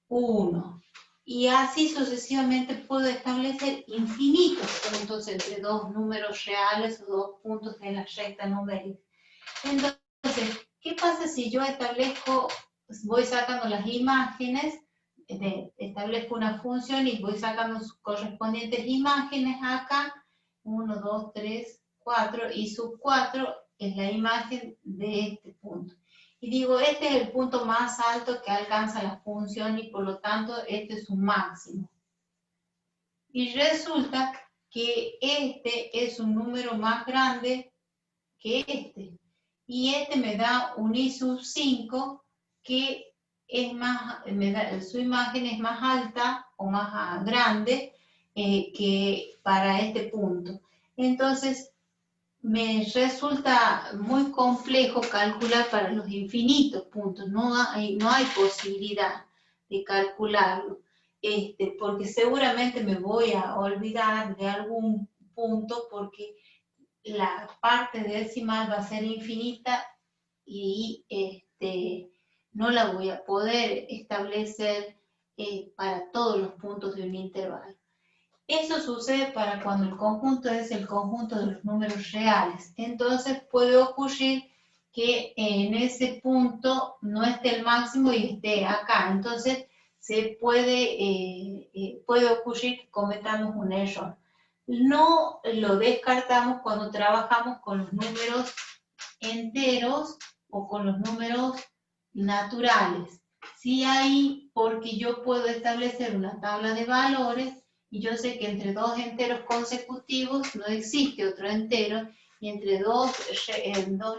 1 Y así sucesivamente puedo establecer infinitos puntos entre dos números reales o dos puntos de la recta numérica. Entonces, ¿qué pasa si yo establezco, voy sacando las imágenes, establezco una función y voy sacando sus correspondientes imágenes acá, 1, 2, 3, 4, y sub 4 es la imagen de este punto. Y digo, este es el punto más alto que alcanza la función y por lo tanto este es su máximo. Y resulta que este es un número más grande que este. Y este me da un I sub 5 que es más, su imagen es más alta o más grande que para este punto. Entonces, me resulta muy complejo calcular para los infinitos puntos, no hay posibilidad de calcularlo, porque seguramente me voy a olvidar de algún punto porque la parte decimal va a ser infinita y no la voy a poder establecer para todos los puntos de un intervalo. Eso sucede para cuando el conjunto es el conjunto de los números reales. Entonces puede ocurrir que en ese punto no esté el máximo y esté acá. Entonces puede ocurrir que cometamos un error. No lo descartamos cuando trabajamos con los números enteros o con los números naturales. Sí hay, porque yo puedo establecer una tabla de valores y yo sé que entre dos enteros consecutivos no existe otro entero y entre dos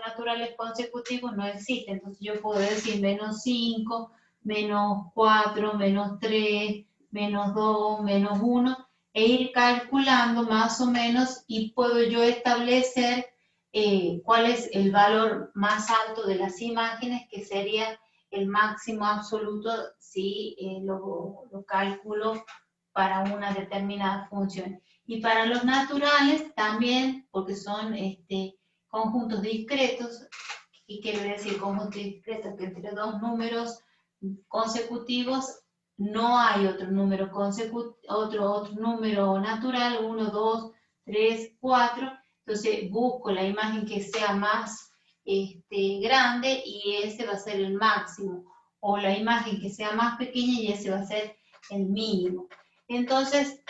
naturales consecutivos no existe. Entonces yo puedo decir menos 5, menos 4, menos 3, menos 2, menos 1 e ir calculando más o menos y puedo yo establecer cuál es el valor más alto de las imágenes, que sería el máximo absoluto si lo calculo para una determinada función. Y para los naturales también, porque son conjuntos discretos, ¿qué quiere decir conjuntos discretos? Que entre dos números consecutivos no hay otro número otro número natural, 1, 2, 3, 4. Entonces busco la imagen que sea más grande y ese va a ser el máximo. O la imagen que sea más pequeña y ese va a ser el mínimo. Entonces,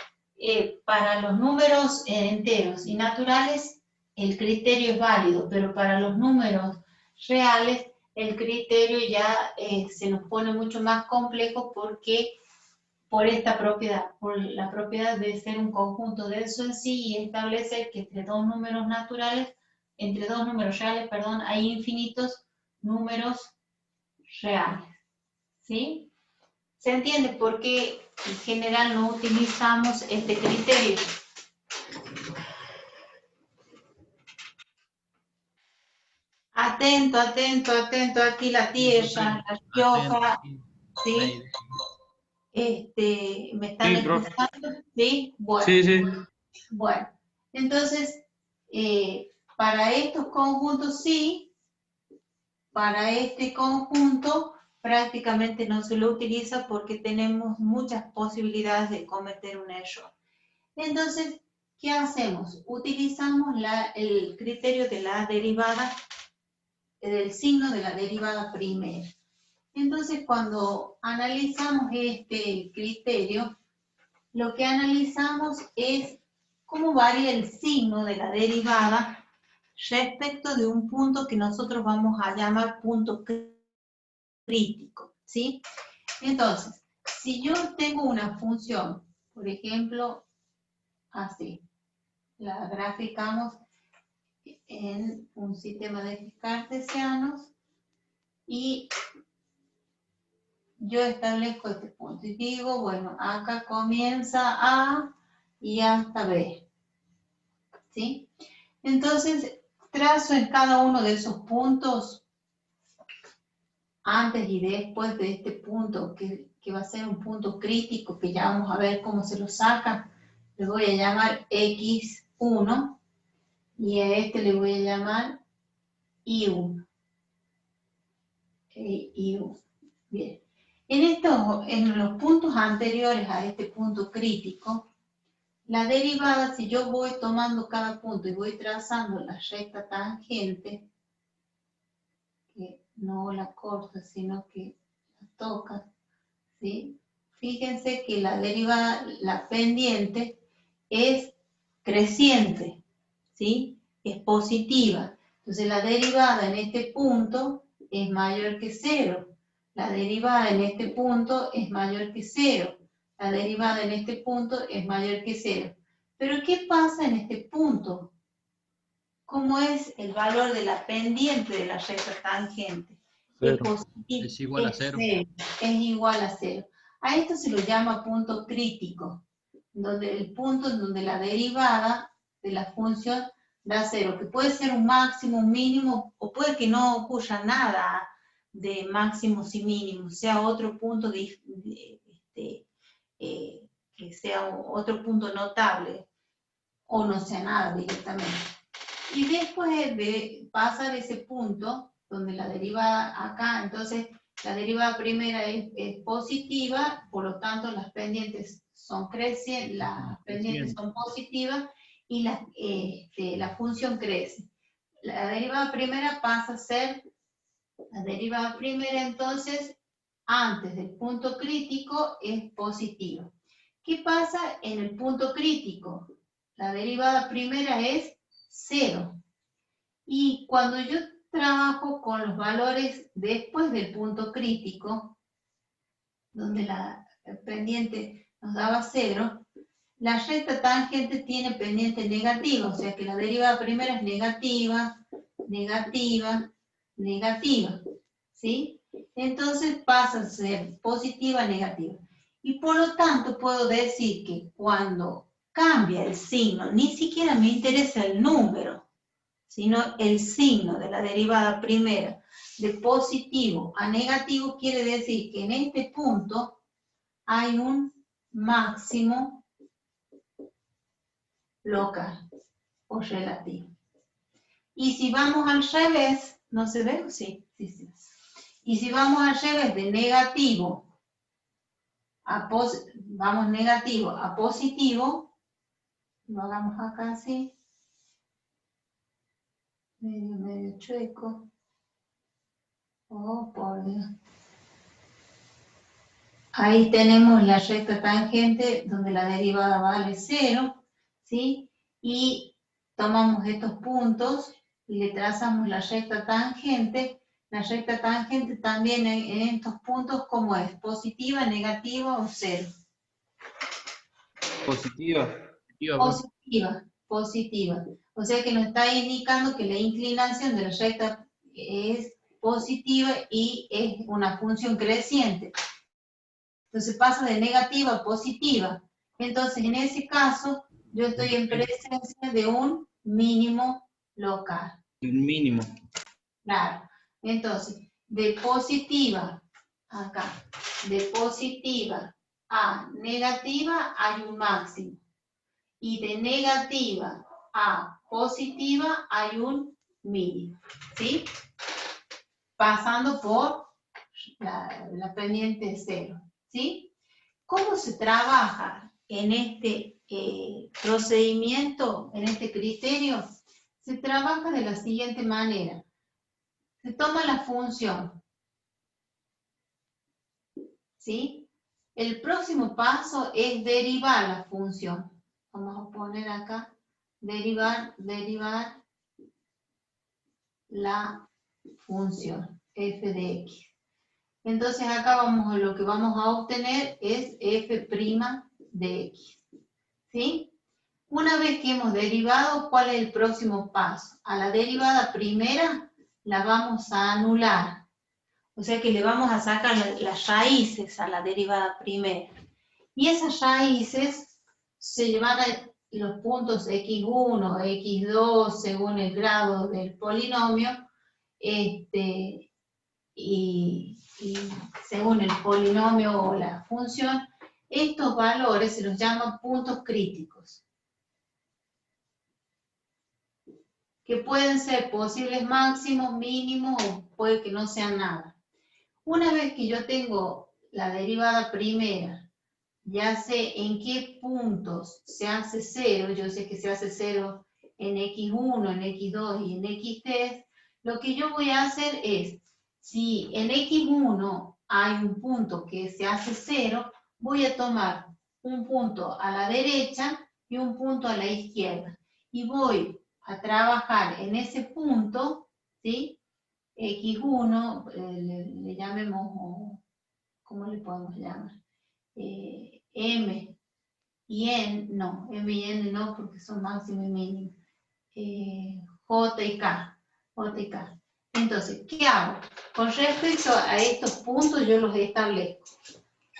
para los números enteros y naturales, el criterio es válido, pero para los números reales, el criterio ya se nos pone mucho más complejo porque por esta propiedad, por la propiedad de ser un conjunto denso en sí y establecer que entre dos números reales, perdón, hay infinitos números reales. ¿Sí? ¿Se entiende por qué en general no utilizamos este criterio? Atento, atento, atento, aquí la tierra, la Rioja, ¿sí? ¿Me están Sí, profe. escuchando? ¿Sí? Bueno. Sí, sí. Bueno, entonces, para estos conjuntos sí, para este conjunto prácticamente no se lo utiliza porque tenemos muchas posibilidades de cometer un error. Entonces, ¿qué hacemos? Utilizamos el criterio de la derivada, del signo de la derivada primera. Entonces, cuando analizamos este criterio, lo que analizamos es cómo varía el signo de la derivada respecto de un punto que nosotros vamos a llamar punto crítico, ¿sí? Entonces, si yo tengo una función, por ejemplo, así, la graficamos en un sistema de ejes cartesianos y yo establezco este punto y digo, bueno, acá comienza A y hasta B, ¿sí? Entonces, trazo en cada uno de esos puntos, antes y después de este punto, que va a ser un punto crítico, que ya vamos a ver cómo se lo saca, le voy a llamar X1, y a este le voy a llamar I1. I1. Bien. En los puntos anteriores a este punto crítico, la derivada, si yo voy tomando cada punto y voy trazando la recta tangente, que no la corta, sino que la toca, ¿sí? Fíjense que la derivada, la pendiente, es creciente, ¿sí? Es positiva. Entonces la derivada en este punto es mayor que 0. La derivada en este punto es mayor que 0. La derivada en este punto es mayor que 0. Pero ¿qué pasa en este punto? ¿Cómo es el valor de la pendiente de la recta tangente? Es 0. positivo, Es igual a 0. es igual a 0. A esto se lo llama punto crítico, donde el punto en donde la derivada de la función da 0, que puede ser un máximo, un mínimo, o puede que no ocurra nada de máximos y mínimos, sea otro punto que sea otro punto notable, o no sea nada directamente. Y después de pasar ese punto, donde la derivada acá, entonces la derivada primera es positiva, por lo tanto las pendientes son crecientes, las pendientes son positivas y la función crece. La derivada primera pasa a ser, la derivada primera entonces, antes del punto crítico, es positiva. ¿Qué pasa en el punto crítico? La derivada primera es 0. Y cuando yo trabajo con los valores después del punto crítico, donde la pendiente nos daba 0, la recta tangente tiene pendiente negativa, o sea que la derivada primera es negativa, negativa, negativa, ¿sí? Entonces pasa a ser positiva, negativa. Y por lo tanto puedo decir que cuando cambia el signo, ni siquiera me interesa el número, sino el signo de la derivada primera, de positivo a negativo, quiere decir que en este punto hay un máximo local o relativo. Y si vamos al revés, ¿no se ve? Sí. Y si vamos al revés de negativo vamos negativo a positivo, lo hagamos acá así, medio chueco. Oh, por Dios. Ahí tenemos la recta tangente donde la derivada vale 0, ¿sí? Y tomamos estos puntos y le trazamos la recta tangente. La recta tangente también en estos puntos, ¿cómo es? ¿Positiva, negativa o 0? Positiva. Positiva, positiva. O sea que nos está indicando que la inclinación de la recta es positiva y es una función creciente. Entonces pasa de negativa a positiva. Entonces en ese caso yo estoy en presencia de un mínimo local. Un mínimo. Claro. Entonces, de positiva, acá, de positiva a negativa hay un máximo. Y de negativa a positiva hay un mínimo. ¿Sí? Pasando por la pendiente 0. ¿Sí? ¿Cómo se trabaja en este procedimiento, en este criterio? Se trabaja de la siguiente manera. Se toma la función, ¿sí? El próximo paso es derivar la función. Vamos a poner acá, derivar la función f de x. Entonces acá lo que vamos a obtener es f' de x, ¿sí? Una vez que hemos derivado, ¿cuál es el próximo paso? A la derivada primera la vamos a anular. O sea que le vamos a sacar las raíces a la derivada primera. Y esas raíces se van a los puntos x1, x2, según el grado del polinomio, y según el polinomio o la función, estos valores se los llaman puntos críticos, que pueden ser posibles máximos, mínimos, o puede que no sean nada. Una vez que yo tengo la derivada primera, ya sé en qué puntos se hace cero, yo sé que se hace cero en x1, en x2 y en x3, lo que yo voy a hacer es, si en x1 hay un punto que se hace cero, voy a tomar un punto a la derecha y un punto a la izquierda. Y voy a trabajar en ese punto, ¿sí? X1, le llamemos, ¿cómo le podemos llamar? M y N, no, M y N no, porque son máximo y mínimo. J y K, J y K. Entonces, ¿qué hago? Con respecto a estos puntos, yo los establezco.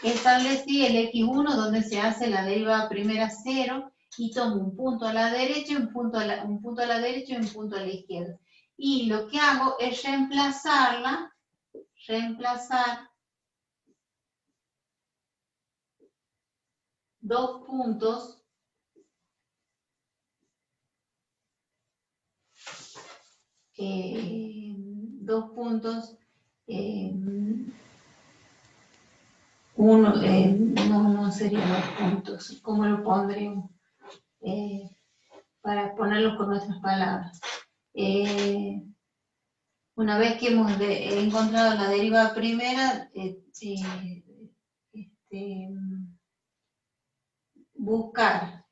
Establecí el X1 donde se hace la derivada primera 0 y tomo un punto a la derecha, un punto a la derecha y un punto a la izquierda. Y lo que hago es reemplazar dos puntos uno, no sería dos puntos, ¿cómo lo pondremos? Para ponerlo con nuestras palabras. Una vez que hemos encontrado la derivada primera, buscar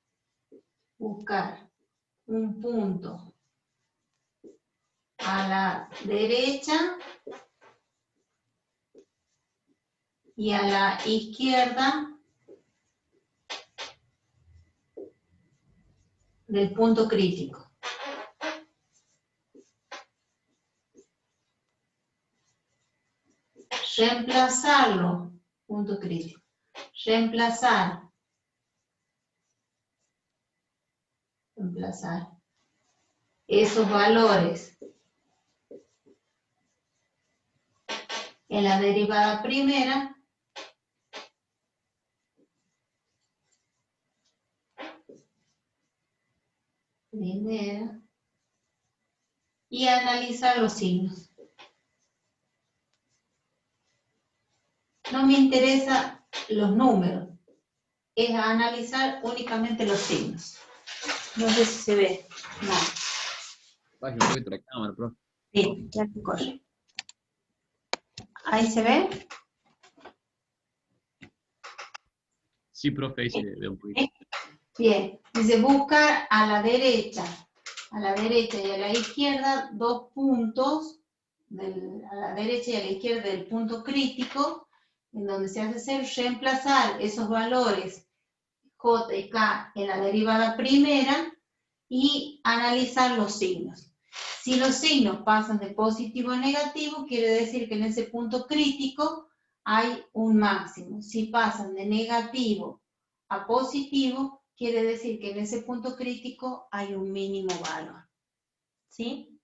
un punto a la derecha y a la izquierda del punto crítico. Reemplazarlo, punto crítico. Reemplazar esos valores en la derivada primera y analizar los signos. No me interesan los números, es analizar únicamente los signos. No sé si se ve. No. Baje un poquito la cámara, profe. Sí, ya te corre. ¿Ahí se ve? Sí, profe, ahí se ve un poquito. Bien, dice buscar a la derecha y a la izquierda dos puntos, a la derecha y a la izquierda del punto crítico, en donde se hace reemplazar esos valores J y K en la derivada primera y analizar los signos. Si los signos pasan de positivo a negativo, quiere decir que en ese punto crítico hay un máximo. Si pasan de negativo a positivo, quiere decir que en ese punto crítico hay un mínimo valor. ¿Sí?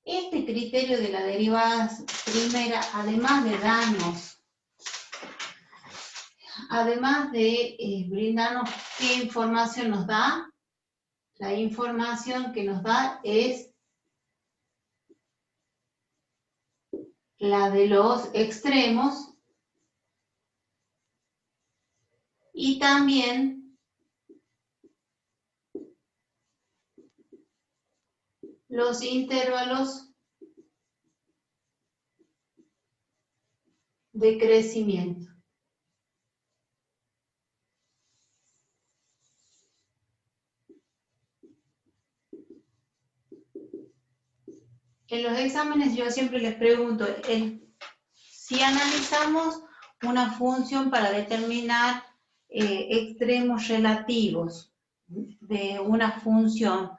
Este criterio de la derivada primera, además de brindarnos qué información nos da, la información que nos da es la de los extremos y también los intervalos de crecimiento. En los exámenes yo siempre les pregunto, si analizamos una función para determinar extremos relativos de una función,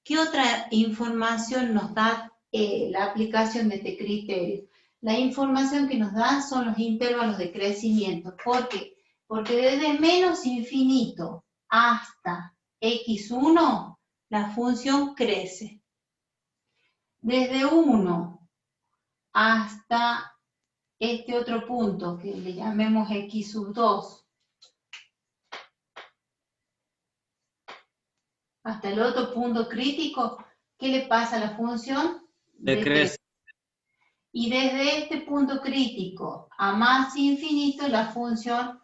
¿qué otra información nos da la aplicación de este criterio? La información que nos da son los intervalos de crecimiento. ¿Por qué? Porque desde menos infinito hasta x1, la función crece. Desde 1 hasta este otro punto, que le llamemos x sub 2, hasta el otro punto crítico, ¿qué le pasa a la función? Decrece. Y desde este punto crítico a más infinito, la función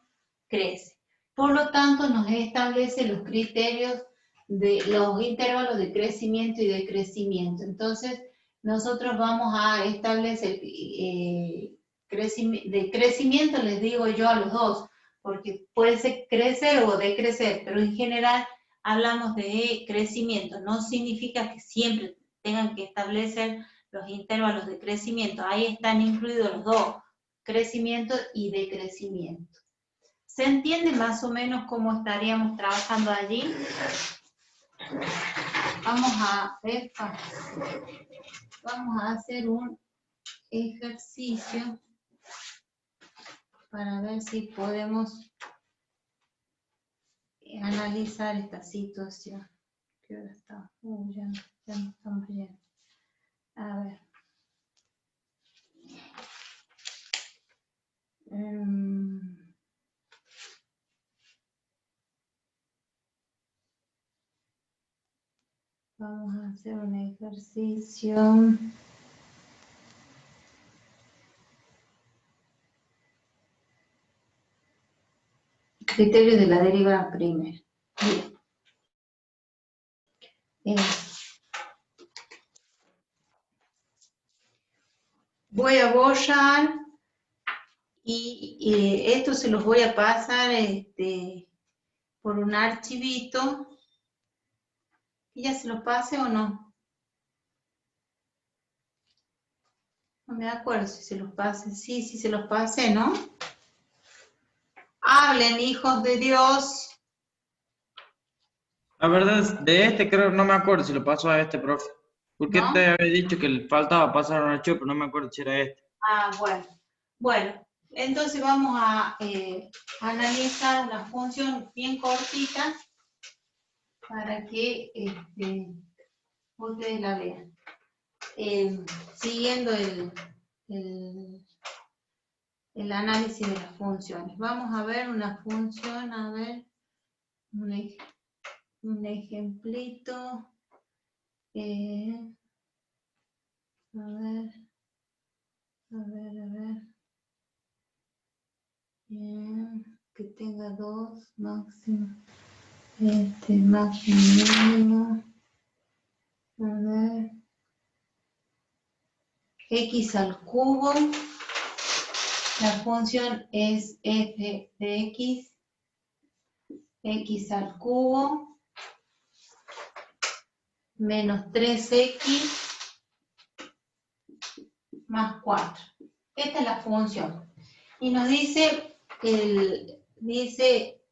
crece. Por lo tanto, nos establece los criterios de los intervalos de crecimiento y decrecimiento. Entonces, nosotros vamos a establecer de crecimiento, les digo yo a los dos, porque puede ser crecer o decrecer, pero en general hablamos de crecimiento. No significa que siempre tengan que establecer los intervalos de crecimiento. Ahí están incluidos los dos, crecimiento y decrecimiento. ¿Se entiende más o menos cómo estaríamos trabajando allí? Vamos a hacer un ejercicio para ver si podemos analizar esta situación. ¿Qué hora está? Ya no estamos yendo. A ver. Vamos a hacer un ejercicio. Criterio de la derivada primera. Bien. Voy a borrar y esto se los voy a pasar por un archivito. ¿Y ya se los pase o no? No me acuerdo si se los pase. Sí, sí se los pasé, ¿no? Hablen, hijos de Dios. La verdad, de este creo, no me acuerdo si lo pasó a este, profe. Porque ¿No? te había dicho que le faltaba pasar un archivo, pero no me acuerdo si era este. Ah, bueno. Bueno, entonces vamos a analizar una función bien cortita para que ustedes la vean. Siguiendo el análisis de las funciones. Vamos a ver una función, a ver, un ejemplito. A ver. Bien, que tenga dos máximo. Máximo mínimo. A ver. X al cubo. La función es f de x. X al cubo. Menos 3x. Más 4. Esta es la función. Y nos dice,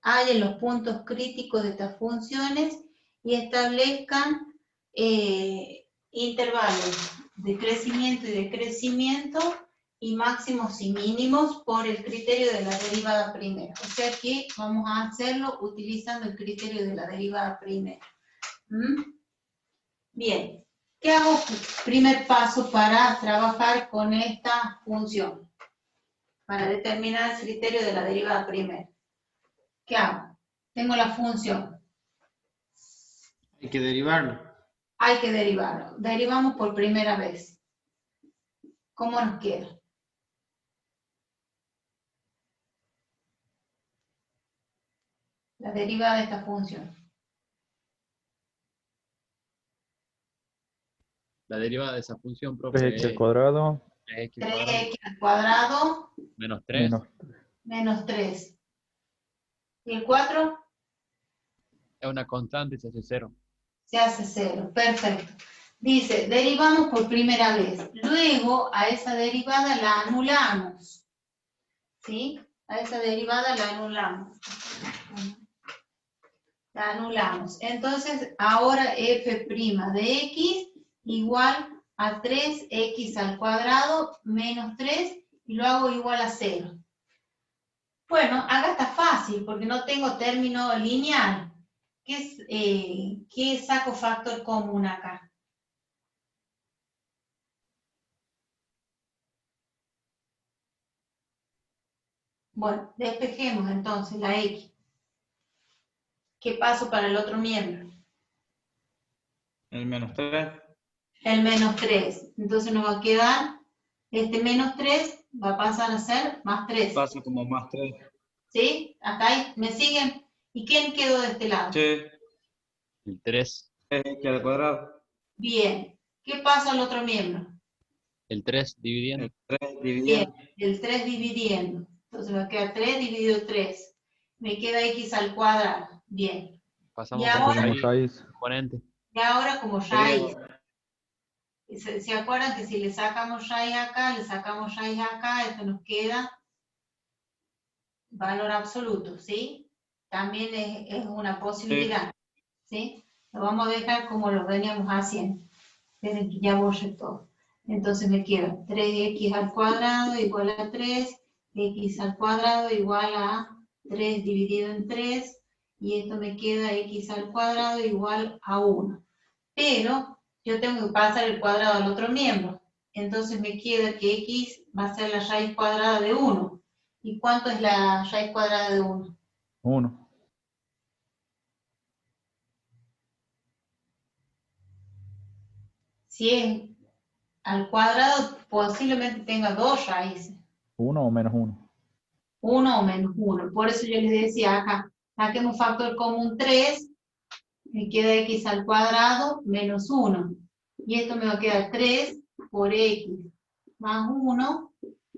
hallen los puntos críticos de estas funciones y establezcan intervalos de crecimiento y decrecimiento y máximos y mínimos por el criterio de la derivada primera. O sea que vamos a hacerlo utilizando el criterio de la derivada primera. Bien. ¿Qué hago? Primer paso para trabajar con esta función, para determinar el criterio de la derivada primera. ¿Qué hago? Tengo la función. Hay que derivarlo. Hay que derivarlo. Derivamos por primera vez. ¿Cómo nos queda? La derivada de esta función. La derivada de esa función, profe, 3x al cuadrado 3x al cuadrado menos 3. menos 3. ¿Y el 4? Es una constante y se hace 0. Se hace 0. Perfecto. Dice, derivamos por primera vez. Luego, a esa derivada la anulamos. ¿Sí? A esa derivada la anulamos. La anulamos. Entonces, ahora f' de x igual a 3x al cuadrado menos 3 y lo hago igual a 0. Bueno, acá está fácil porque no tengo término lineal. ¿Qué saco factor común acá? Bueno, despejemos entonces la x. ¿Qué paso para el otro miembro? El menos 3. El menos 3. Entonces nos va a quedar Este menos 3 va a pasar a ser más 3. Pasa como más 3. ¿Sí? Acá me siguen. ¿Y quién quedó de este lado? Sí, El 3. X al cuadrado. Bien. ¿Qué pasa al otro miembro? El 3 dividiendo. El 3 Bien, dividiendo. el 3 dividiendo. Entonces me queda 3 dividido 3. Me queda x al cuadrado. Bien. Pasamos Y como ahora- Como raíz raíz. exponente. Y ahora como raíz. Sería ¿Se acuerdan que si le sacamos raíz acá, le sacamos raíz acá, esto nos queda valor absoluto, ¿sí? También es una posibilidad, ¿sí? Lo vamos a dejar como lo veníamos haciendo. Esperen que ya borre todo. Entonces me queda 3x al cuadrado igual a 3, x al cuadrado igual a 3 dividido en 3, y esto me queda x al cuadrado igual a 1. Pero yo tengo que pasar el cuadrado al otro miembro. Entonces me queda que x va a ser la raíz cuadrada de 1. ¿Y cuánto es la raíz cuadrada de 1? 1. Si es al cuadrado, posiblemente tenga dos raíces. 1 o menos 1. 1 o menos 1. Por eso yo les decía acá, saquemos un factor común 3, me queda x al cuadrado menos 1. Y esto me va a quedar 3 por x más 1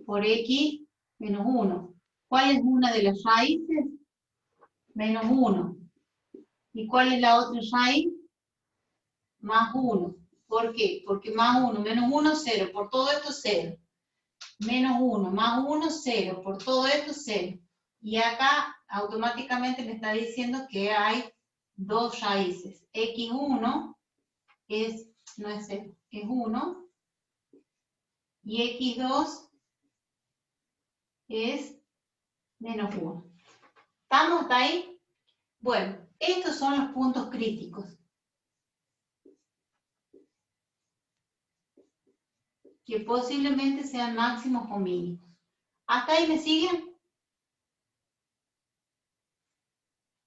por x menos 1. ¿Cuál es una de las raíces? Menos 1. ¿Y cuál es la otra raíz? Más 1. ¿Por qué? Porque más 1, menos 1, 0. Por todo esto, 0. Menos 1, más 1, 0. Por todo esto, 0. Y acá automáticamente me está diciendo que hay dos raíces. X1 no es 0, es 1. Y X2 es menos 1. ¿Estamos hasta ahí? Bueno, estos son los puntos críticos. Que posiblemente sean máximos o mínimos. ¿Hasta ahí me siguen?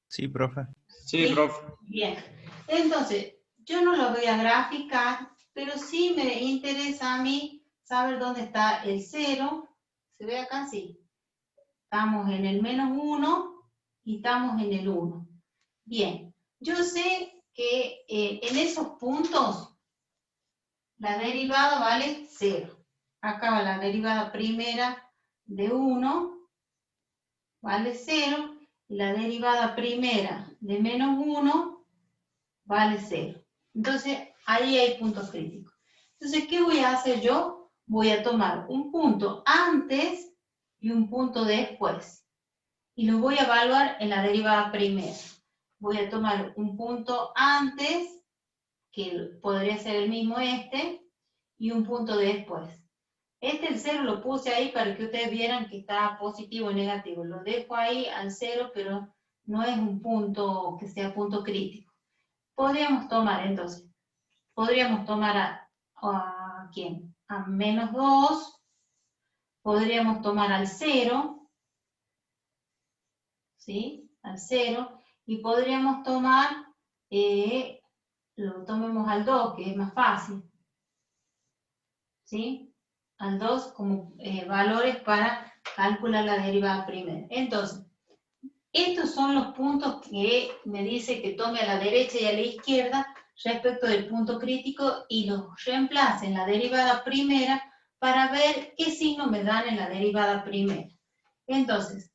Sí, profe. Sí, ¿Sí? profe. Bien. Entonces, yo no lo voy a graficar, pero sí me interesa a mí saber dónde está el 0. ¿Se ve acá? Sí. Estamos en el menos 1 y estamos en el 1. Bien. Yo sé que en esos puntos la derivada vale 0. Acá va la derivada primera de 1, vale 0. Y la derivada primera de menos 1 vale 0. Entonces, ahí hay puntos críticos. Entonces, ¿qué voy a hacer yo? Voy a tomar un punto antes y un punto después. Y lo voy a evaluar en la derivada primera. Voy a tomar un punto antes, que podría ser el mismo este, y un punto después. El 0 lo puse ahí para que ustedes vieran que está positivo o negativo. Lo dejo ahí al 0, pero no es un punto que sea punto crítico. Podríamos tomar entonces, ¿a quién? A menos 2, podríamos tomar al 0, ¿sí? Al 0, y podríamos tomar, lo tomemos al 2, que es más fácil, ¿sí? Al 2 como valores para calcular la derivada primera. Entonces, estos son los puntos que me dice que tome a la derecha y a la izquierda respecto del punto crítico y los reemplace en la derivada primera para ver qué signo me dan en la derivada primera. Entonces,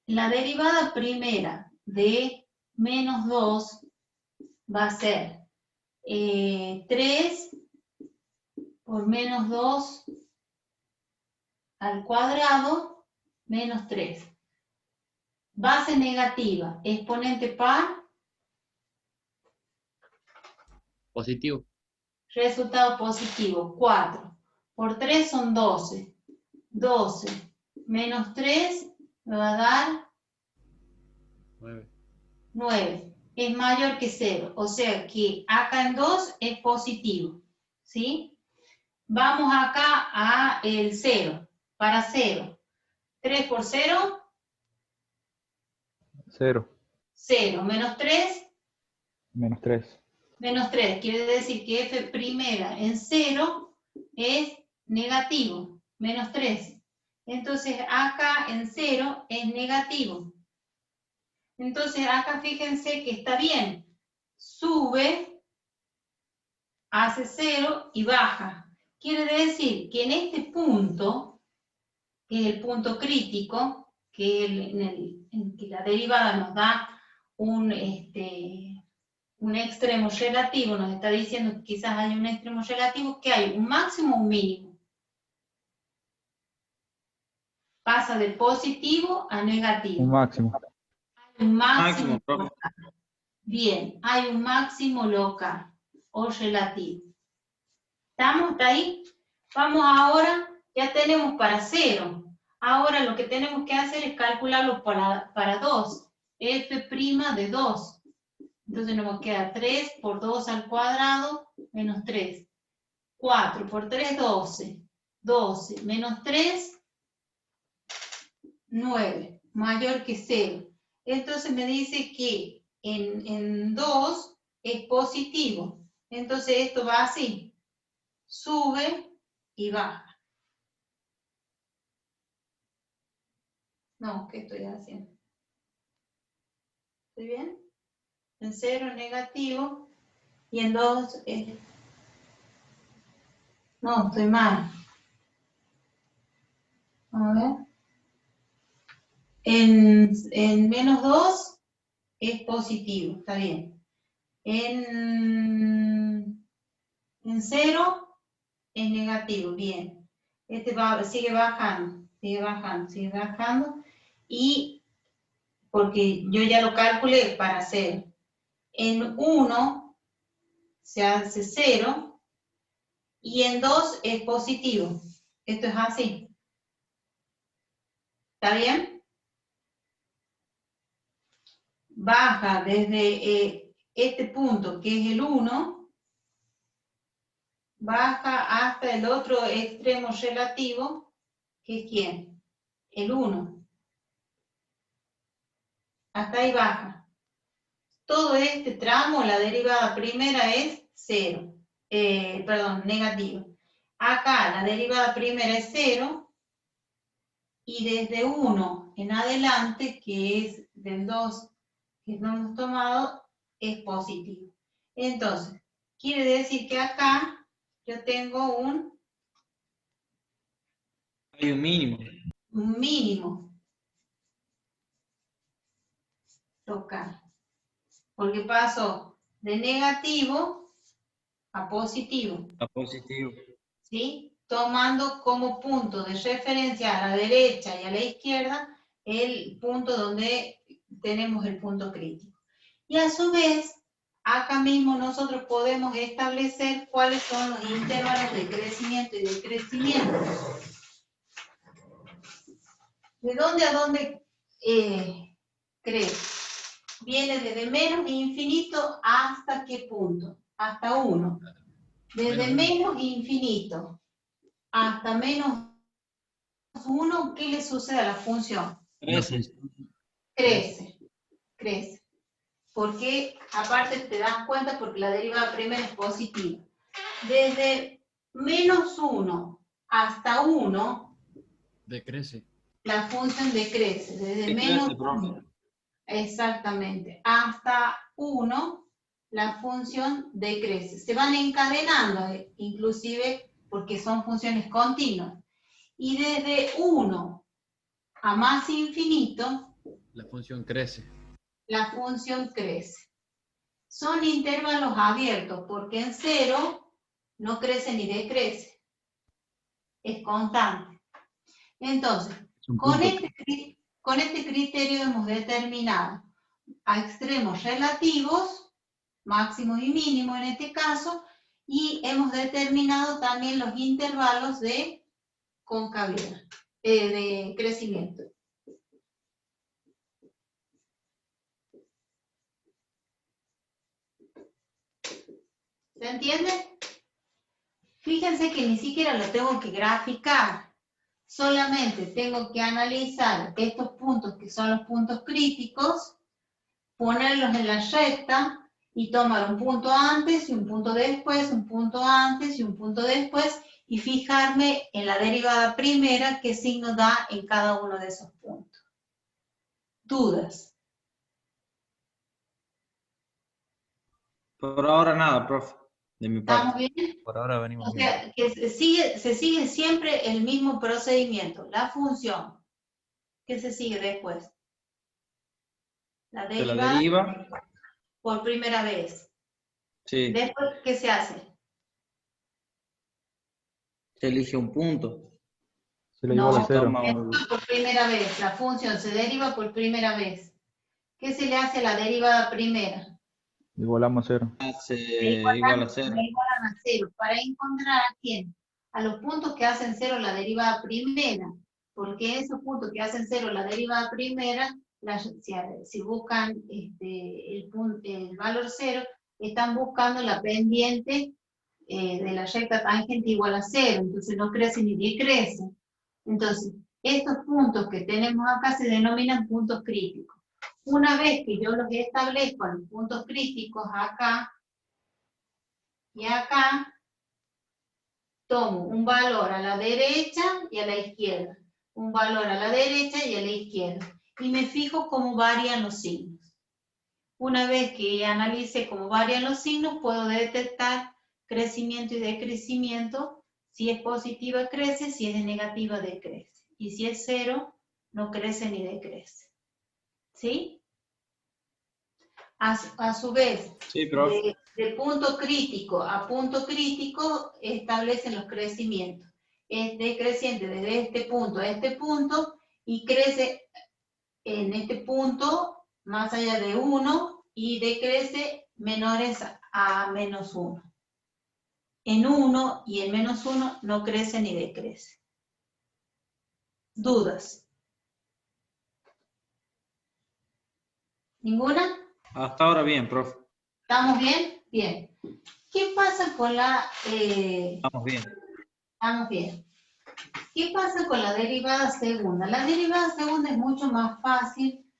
la derivada primera de menos 2 va a ser 3 por menos 2 al cuadrado menos 3. Base negativa, exponente par, positivo. resultado positivo, 4. Por 3 son 12. 12 menos 3 me va a dar 9. 9. Es mayor que 0. O sea que acá en 2 es positivo. ¿Sí? Vamos acá a el 0. Para 0. 3 por 0, 0. 0. Menos 3, Menos 3. menos 3. Quiere decir que f primera en 0 es negativo, menos 3. Entonces acá en 0 es negativo. Entonces acá fíjense que está bien. Sube, hace 0 y baja. Quiere decir que en este punto, que es el punto crítico, que en que la derivada nos da un extremo relativo, nos está diciendo que quizás hay un extremo relativo, que hay un máximo o un mínimo. Pasa de positivo a negativo. Un máximo. Hay un máximo Máximo, profe. local. Bien, hay un máximo local o relativo. ¿Estamos hasta ahí? Vamos ahora, ya tenemos para 0. Ahora lo que tenemos que hacer es calcularlo para 2. F' de 2. Entonces nos queda 3 por 2 al cuadrado menos 3. 4 por 3, 12. 12 menos 3, 9. Mayor que 0. Entonces me dice que en 2 es positivo. Entonces esto va así. Sube y baja. No, ¿qué estoy haciendo? ¿Estoy bien? En 0 es negativo y en 2 es... No, estoy mal. A ver. En menos 2 es positivo, está bien. En 0 es negativo, bien. Este sigue bajando, sigue bajando, sigue bajando. Y porque yo ya lo calculé para 0. En 1 se hace 0 y en 2 es positivo. Esto es así. ¿Está bien? Baja desde este punto, que es el 1, baja hasta el otro extremo relativo, que es ¿quién? El 1. Hasta ahí baja. Todo este tramo, la derivada primera es 0. Negativo. Acá la derivada primera es 0. Y desde 1 en adelante, que es del 2 que no hemos tomado, es positivo. Entonces, quiere decir que acá yo tengo Hay un mínimo. un mínimo local. Porque pasó de negativo a positivo. A positivo. ¿Sí? Tomando como punto de referencia a la derecha y a la izquierda el punto donde tenemos el punto crítico. Y a su vez, acá mismo nosotros podemos establecer cuáles son los intervalos de crecimiento y decrecimiento. ¿De dónde a dónde crece? Viene desde menos infinito hasta qué punto? Hasta 1. Desde menos infinito hasta menos 1, ¿qué le sucede a la función? Crece. Crece. Porque, aparte te das cuenta, porque la derivada primera es positiva. Desde menos 1 hasta 1, Decrece. la función decrece. Desde Decrece, menos profe. 1, exactamente, hasta 1, la función decrece. Se van encadenando, inclusive, porque son funciones continuas. Y desde 1 a más infinito, La función crece. la función crece. Son intervalos abiertos, porque en 0 no crece ni decrece. Es constante. Entonces, Es un con punto. este criterio hemos determinado a extremos relativos, máximos y mínimos en este caso, y hemos determinado también los intervalos de concavidad, de crecimiento. ¿Se entiende? Fíjense que ni siquiera lo tengo que graficar. Solamente tengo que analizar estos puntos que son los puntos críticos, ponerlos en la recta y tomar un punto antes y un punto después, un punto antes y un punto después, y fijarme en la derivada primera qué signo da en cada uno de esos puntos. ¿Dudas? Por ahora nada, profe, de mi ¿Estamos parte. bien? Por ahora venimos O bien. sea, que se sigue siempre el mismo procedimiento. La función, ¿qué se sigue después? La Se la derivada deriva. por primera vez. Sí, Después, ¿qué se hace? se elige un punto. Se le No, iguala a Se 0. toma se un... deriva por primera vez. La función se deriva por primera vez. ¿Qué se le hace a la derivada primera? Igualamos a 0. hace La igual a la 0. igualan a cero. ¿Para encontrar a quién? A los puntos que hacen cero la derivada primera. Porque esos puntos que hacen cero la derivada primera, si buscan el valor cero, están buscando la pendiente de la recta tangente igual a cero. Entonces no crece ni decrece. Entonces, estos puntos que tenemos acá se denominan puntos críticos. Una vez que yo los establezco a los puntos críticos acá y acá, tomo un valor a la derecha y a la izquierda, un valor a la derecha y a la izquierda, y me fijo cómo varían los signos. Una vez que analice cómo varían los signos, puedo detectar crecimiento y decrecimiento. Si es positiva, crece; si es negativa, decrece. Y si es cero, no crece ni decrece. ¿Sí? A su vez, Sí, profe. de punto crítico a punto crítico establecen los crecimientos. Es decreciente desde este punto a este punto y crece en este punto más allá de 1 y decrece menores a menos 1. En 1 y en menos 1 no crece ni decrece. ¿Dudas? ¿Ninguna? Hasta ahora bien, profe. ¿Estamos bien? Bien. ¿Qué pasa con la... Estamos bien. Estamos bien. ¿Qué pasa con la derivada segunda? La derivada segunda es mucho más fácil.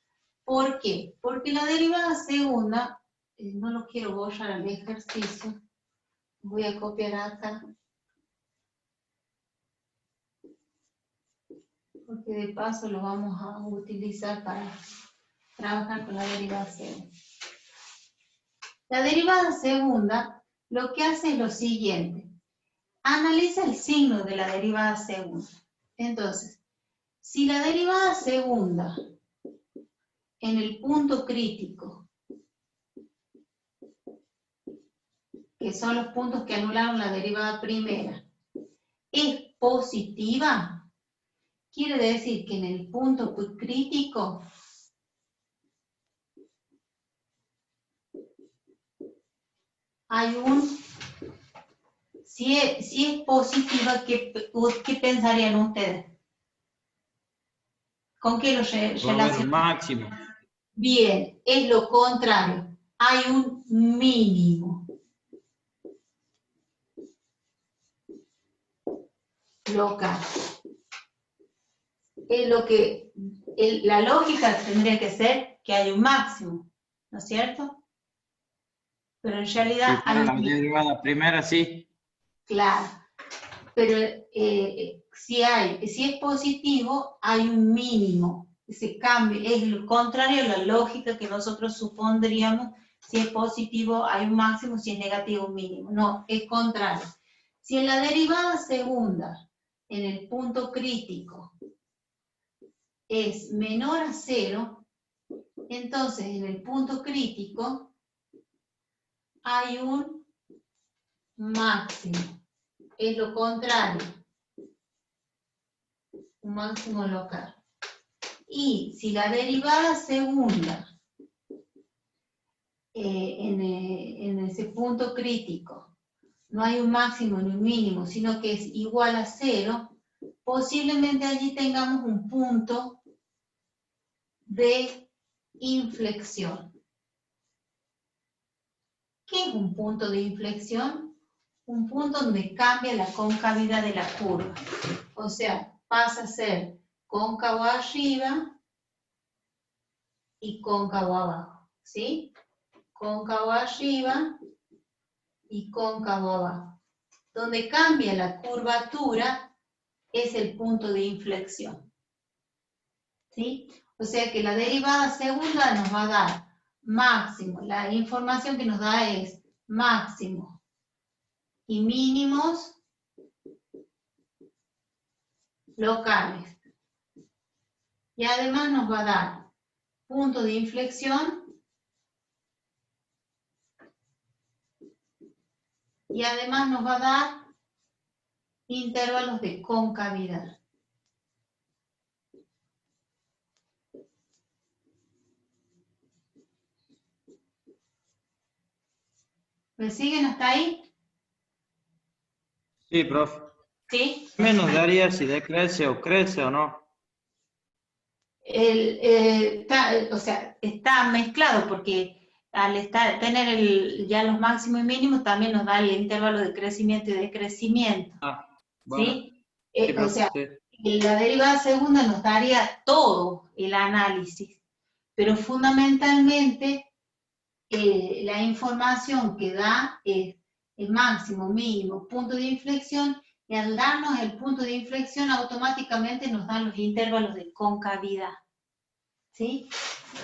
¿Por qué? Porque la derivada segunda, no lo quiero borrar al ejercicio, voy a copiar acá, porque de paso lo vamos a utilizar para trabajar con la derivada segunda. La derivada segunda lo que hace es lo siguiente: analiza el signo de la derivada segunda. Entonces, si la derivada segunda en el punto crítico, que son los puntos que anularon la derivada primera, es positiva, quiere decir que en el punto crítico hay si es positiva, ¿qué pensarían ustedes? ¿Con qué lo Va a haber un relacionan? máximo. Bien, es lo contrario. Hay un mínimo local. Es lo que la lógica tendría que ser que hay un máximo, ¿no es cierto? Pero en realidad Si hay fuera la un mínimo. derivada primera, sí. Claro. Pero si es positivo, hay un mínimo. Ese cambio es lo contrario a la lógica que nosotros supondríamos. Si es positivo, hay un máximo; si es negativo, un mínimo. No, es contrario. Si en la derivada segunda, en el punto crítico, es menor a 0, entonces en el punto crítico hay un máximo. Es lo contrario. Un máximo local. Y si la derivada segunda en ese punto crítico no hay un máximo ni un mínimo, sino que es igual a 0, posiblemente allí tengamos un punto de inflexión. ¿Qué es un punto de inflexión? Un punto donde cambia la concavidad de la curva. O sea, pasa a ser cóncavo arriba y cóncavo abajo, ¿sí? Cóncavo arriba y cóncavo abajo. donde cambia la curvatura es el punto de inflexión. ¿Sí? O sea que la derivada segunda nos va a dar máximo, la información que nos da es máximo y mínimos locales. Y además nos va a dar punto de inflexión y además nos va a dar intervalos de concavidad. ¿Me siguen hasta ahí? Sí, profe. ¿Sí? ¿Qué nos daría si decrece o crece o no? O sea, está mezclado porque al tener ya los máximos y mínimos también nos da el intervalo de crecimiento y decrecimiento. Ah, bueno. ¿Sí? Sí, O profe, sea, sí. la derivada segunda nos daría todo el análisis, pero fundamentalmente la información que da es el máximo, mínimo, punto de inflexión, y al darnos el punto de inflexión automáticamente nos dan los intervalos de concavidad. ¿Sí?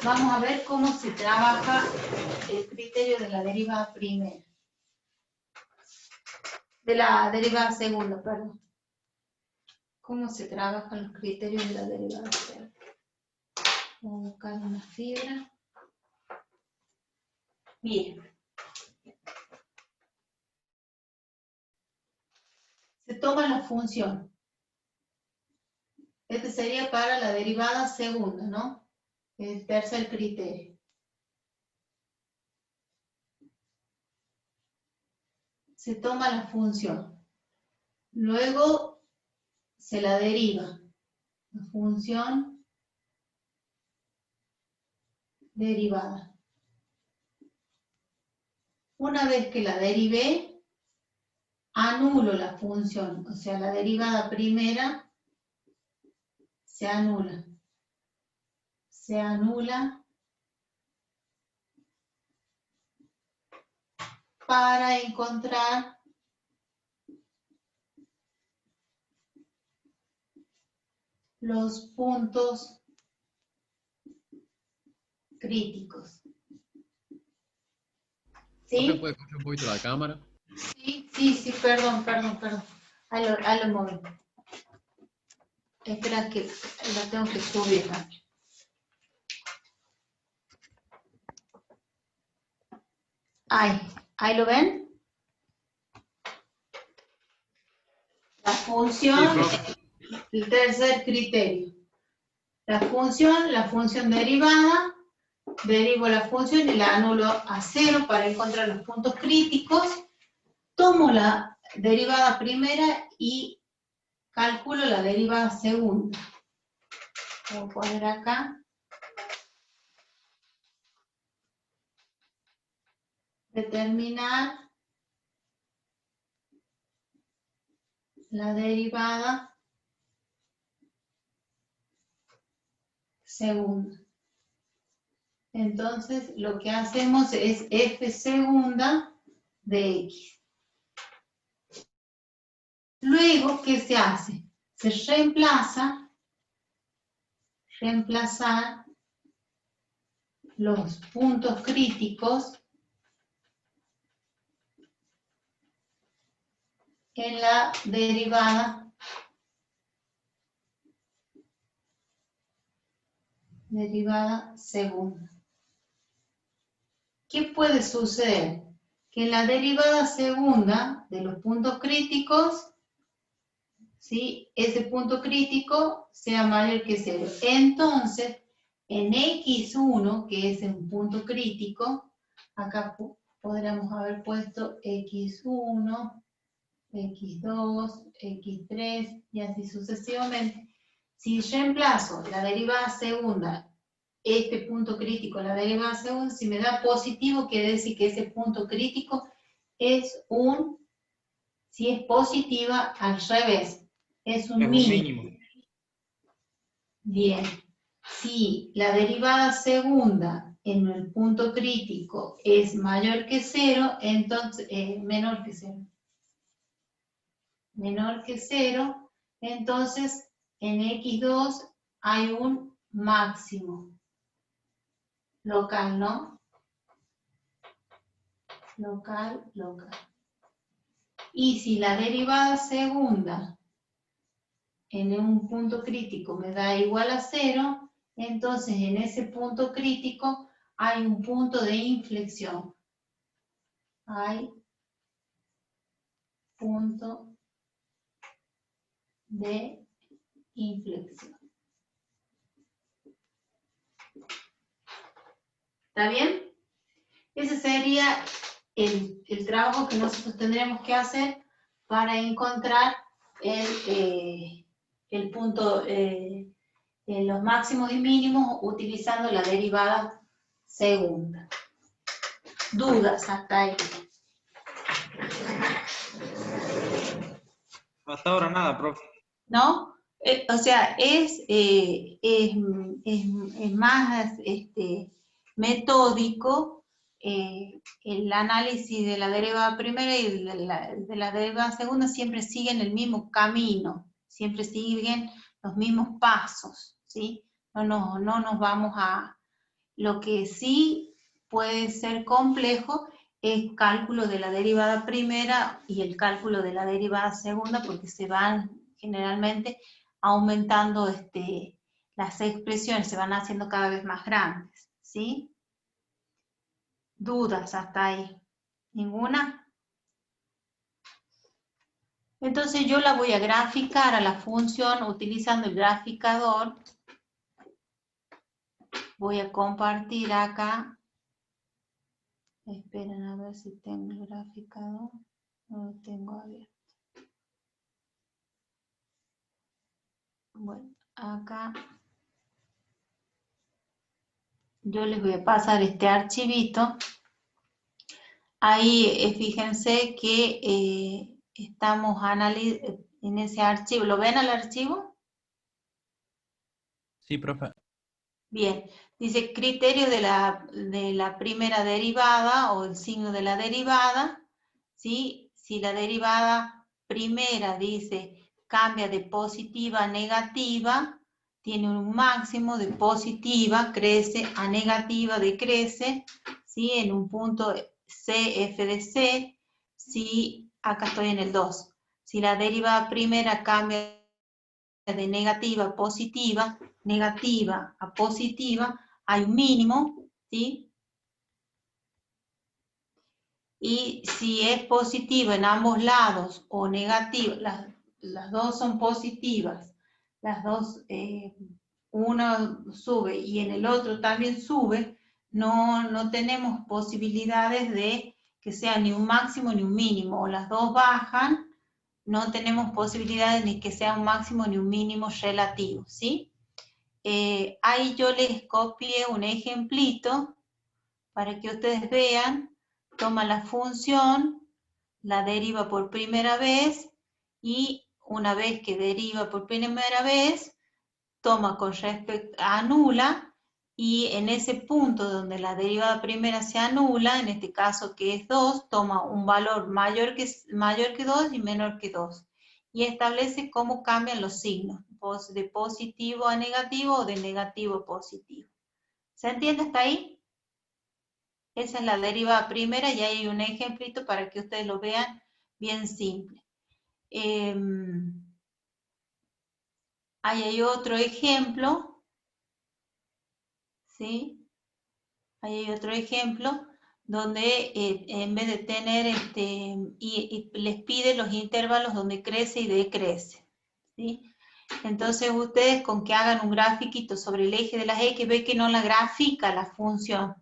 Vamos a ver cómo se trabaja el criterio de la derivada primera. De la derivada segunda, perdón. ¿Cómo se trabajan los criterios de la derivada segunda? Vamos a buscar una fibra. Miren. Se toma la función. Este sería para la derivada segunda, ¿no? El tercer criterio. Se toma la función. Luego se la deriva. La función derivada. Una vez que la derivé, anulo la función. O sea, la derivada primera se anula. Se anula para encontrar los puntos críticos. ¿Profe, ¿Sí? puede escuchar un poquito la cámara? Sí, perdón. Ahí lo moví. Espera que la tengo que subir también. Ahí lo ven. La función, el tercer criterio. La función derivada, derivo la función y la anulo a cero para encontrar los puntos críticos. Tomo la derivada primera y calculo la derivada segunda. Voy a poner acá. Determinar la derivada segunda. Entonces, lo que hacemos es f segunda de x. Luego, ¿qué se hace? Se reemplazar los puntos críticos en la derivada segunda. ¿Qué puede suceder? Que en la derivada segunda de los puntos críticos, ¿sí?, ese punto crítico sea mayor que 0. Entonces, en x1, que es un punto crítico, acá podríamos haber puesto x1, x2, x3 y así sucesivamente. Si reemplazo la derivada segunda, este punto crítico, la derivada segunda, si me da positivo, quiere decir que ese punto crítico es si es positiva, al revés, es un mínimo. Bien, si la derivada segunda en el punto crítico es mayor que 0, entonces, menor que 0. menor que 0, entonces en x2 hay un máximo local, ¿no? Local. Y si la derivada segunda en un punto crítico me da igual a 0, entonces en ese punto crítico hay un punto de inflexión. Hay punto de inflexión. ¿Está bien? Ese sería el trabajo que nosotros tendríamos que hacer para encontrar el punto, los máximos y mínimos utilizando la derivada segunda. ¿Dudas hasta ahí? Hasta ahora nada, profe. ¿No? O sea, es más metódico el análisis de la derivada primera y de la derivada segunda, siempre siguen el mismo camino, siempre siguen los mismos pasos, ¿sí? No nos vamos a... Lo que sí puede ser complejo es cálculo de la derivada primera y el cálculo de la derivada segunda, porque se van generalmente aumentando las expresiones, se van haciendo cada vez más grandes, ¿sí? ¿Dudas hasta ahí? ¿Ninguna? Entonces yo la voy a graficar a la función utilizando el graficador. Voy a compartir acá. Esperen a ver si tengo el graficador. No lo tengo abierto. Bueno, acá yo les voy a pasar este archivito. Ahí fíjense que estamos en ese archivo. ¿Lo ven al archivo? Sí, profe. Bien, dice criterio de la primera derivada o el signo de la derivada, ¿sí? Si la derivada primera dice cambia de positiva a negativa, tiene un máximo, de positiva crece a negativa decrece, ¿sí? En un punto C, F de C, si acá estoy en el 2. Si la derivada primera cambia de negativa a positiva hay un mínimo, ¿sí? Y si es positiva en ambos lados o negativa, las dos son positivas, las dos, una sube y en el otro también sube, no tenemos posibilidades de que sea ni un máximo ni un mínimo, o las dos bajan, no tenemos posibilidades ni que sea un máximo ni un mínimo relativo, ¿sí? Ahí yo les copié un ejemplito para que ustedes vean. Toma la función, la deriva por primera vez y una vez que deriva por primera vez, toma con respecto, anula, y en ese punto donde la derivada primera se anula, en este caso que es 2, toma un valor mayor que 2 y menor que 2. Y establece cómo cambian los signos, de positivo a negativo o de negativo a positivo. ¿Se entiende hasta ahí? Esa es la derivada primera y ahí hay un ejemplito para que ustedes lo vean bien simple. Ahí hay otro ejemplo, ¿sí? Ahí hay otro ejemplo donde en vez de tener, y les pide los intervalos donde crece y decrece, ¿sí? Entonces ustedes con que hagan un grafiquito sobre el eje de las X, ve que no la grafica la función.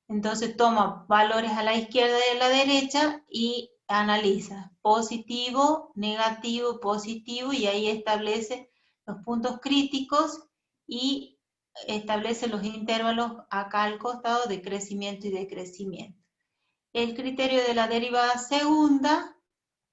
Entonces toma valores a la izquierda y a la derecha y analiza positivo, negativo, positivo, y ahí establece los puntos críticos y establece los intervalos acá al costado de crecimiento y decrecimiento. El criterio de la derivada segunda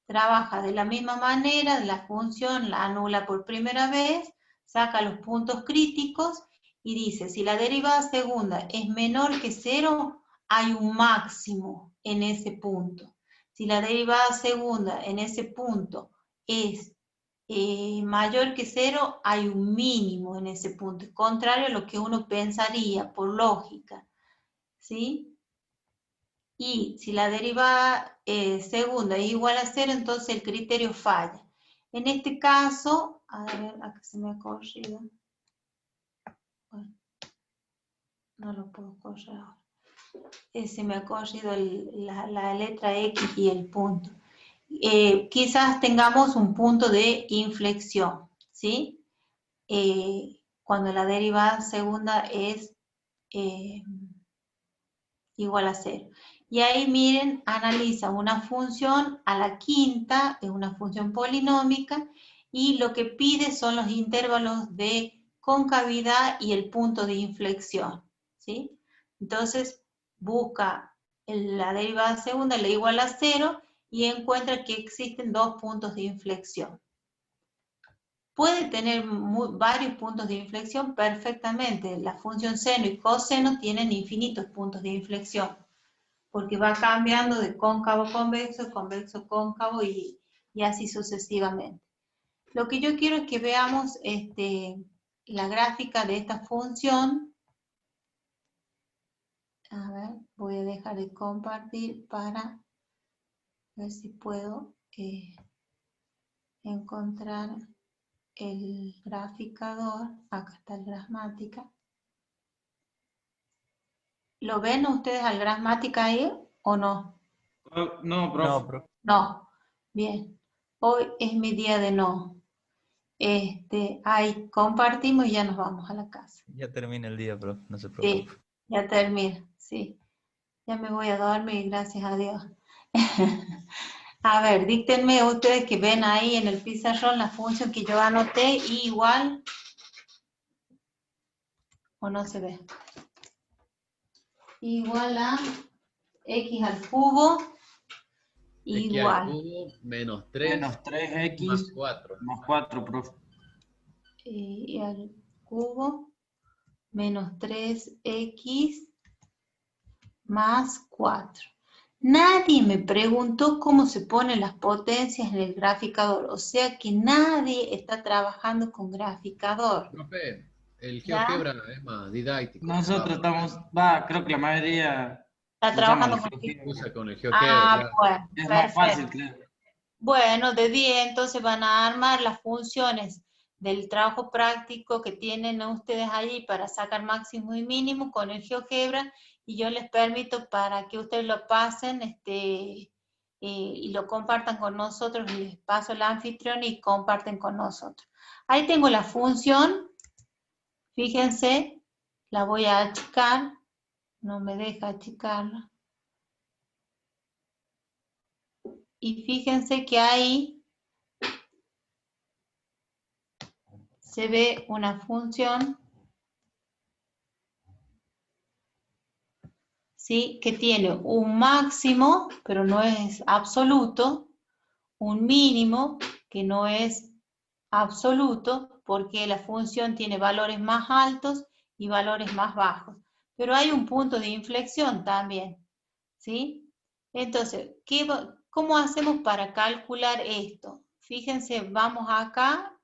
trabaja de la misma manera, la función la anula por primera vez, saca los puntos críticos y dice, si la derivada segunda es menor que 0, hay un máximo en ese punto. Si la derivada segunda en ese punto es mayor que 0, hay un mínimo en ese punto, es contrario a lo que uno pensaría por lógica, ¿sí? Y si la derivada segunda es igual a 0, entonces el criterio falla. En este caso, a ver, acá se me ha corrido. Bueno, no lo puedo correr ahora. Se me ha corrido la letra X y el punto. Quizás tengamos un punto de inflexión, ¿sí? Cuando la derivada segunda es igual a 0. Y ahí miren, analiza una función a la quinta, es una función polinómica, y lo que pide son los intervalos de concavidad y el punto de inflexión, ¿sí? Entonces, busca la derivada segunda, le igual a 0, y encuentra que existen 2 puntos de inflexión. Puede tener varios puntos de inflexión perfectamente. La función seno y coseno tienen infinitos puntos de inflexión, porque va cambiando de cóncavo a convexo, convexo a cóncavo y así sucesivamente. Lo que yo quiero es que veamos la gráfica de esta función. A ver, voy a dejar de compartir para ver si puedo encontrar el graficador. Acá está el Grasmática. ¿Lo ven ustedes al Grasmática ahí o no? No, profe. No, profe. No. Bien. Hoy es mi día de no. Ahí compartimos y ya nos vamos a la casa. Ya termina el día, profe, no se Sí, preocupe. ya termina, sí. Ya me voy a dormir, gracias a Dios. A ver, díctenme ustedes que ven ahí en el pizarrón la función que yo anoté, y igual, o no se ve. Igual a x al cubo, X al igual. cubo menos 3 Menos 3x más 4. más 4, profe. Y al cubo menos 3x más 4. Nadie me preguntó cómo se ponen las potencias en el graficador, o sea que nadie está trabajando con graficador. Profe, el ¿Ya? GeoGebra es más didáctico. Nosotros creo que la mayoría Está trabajando con Usa con el GeoGebra, Ah, claro. bueno, Es más fácil, perfecto. creo. Bueno, de 10 entonces van a armar las funciones del trabajo práctico que tienen ustedes allí para sacar máximo y mínimo con el GeoGebra, y yo les permito para que ustedes lo pasen y lo compartan con nosotros. Les paso el anfitrión y comparten con nosotros. Ahí tengo la función, fíjense, la voy a achicar, no me deja achicarla. Y fíjense que ahí se ve una función, ¿sí?, que tiene un máximo, pero no es absoluto, un mínimo, que no es absoluto, porque la función tiene valores más altos y valores más bajos. Pero hay un punto de inflexión también, ¿sí? Entonces, ¿cómo hacemos para calcular esto? Fíjense, vamos acá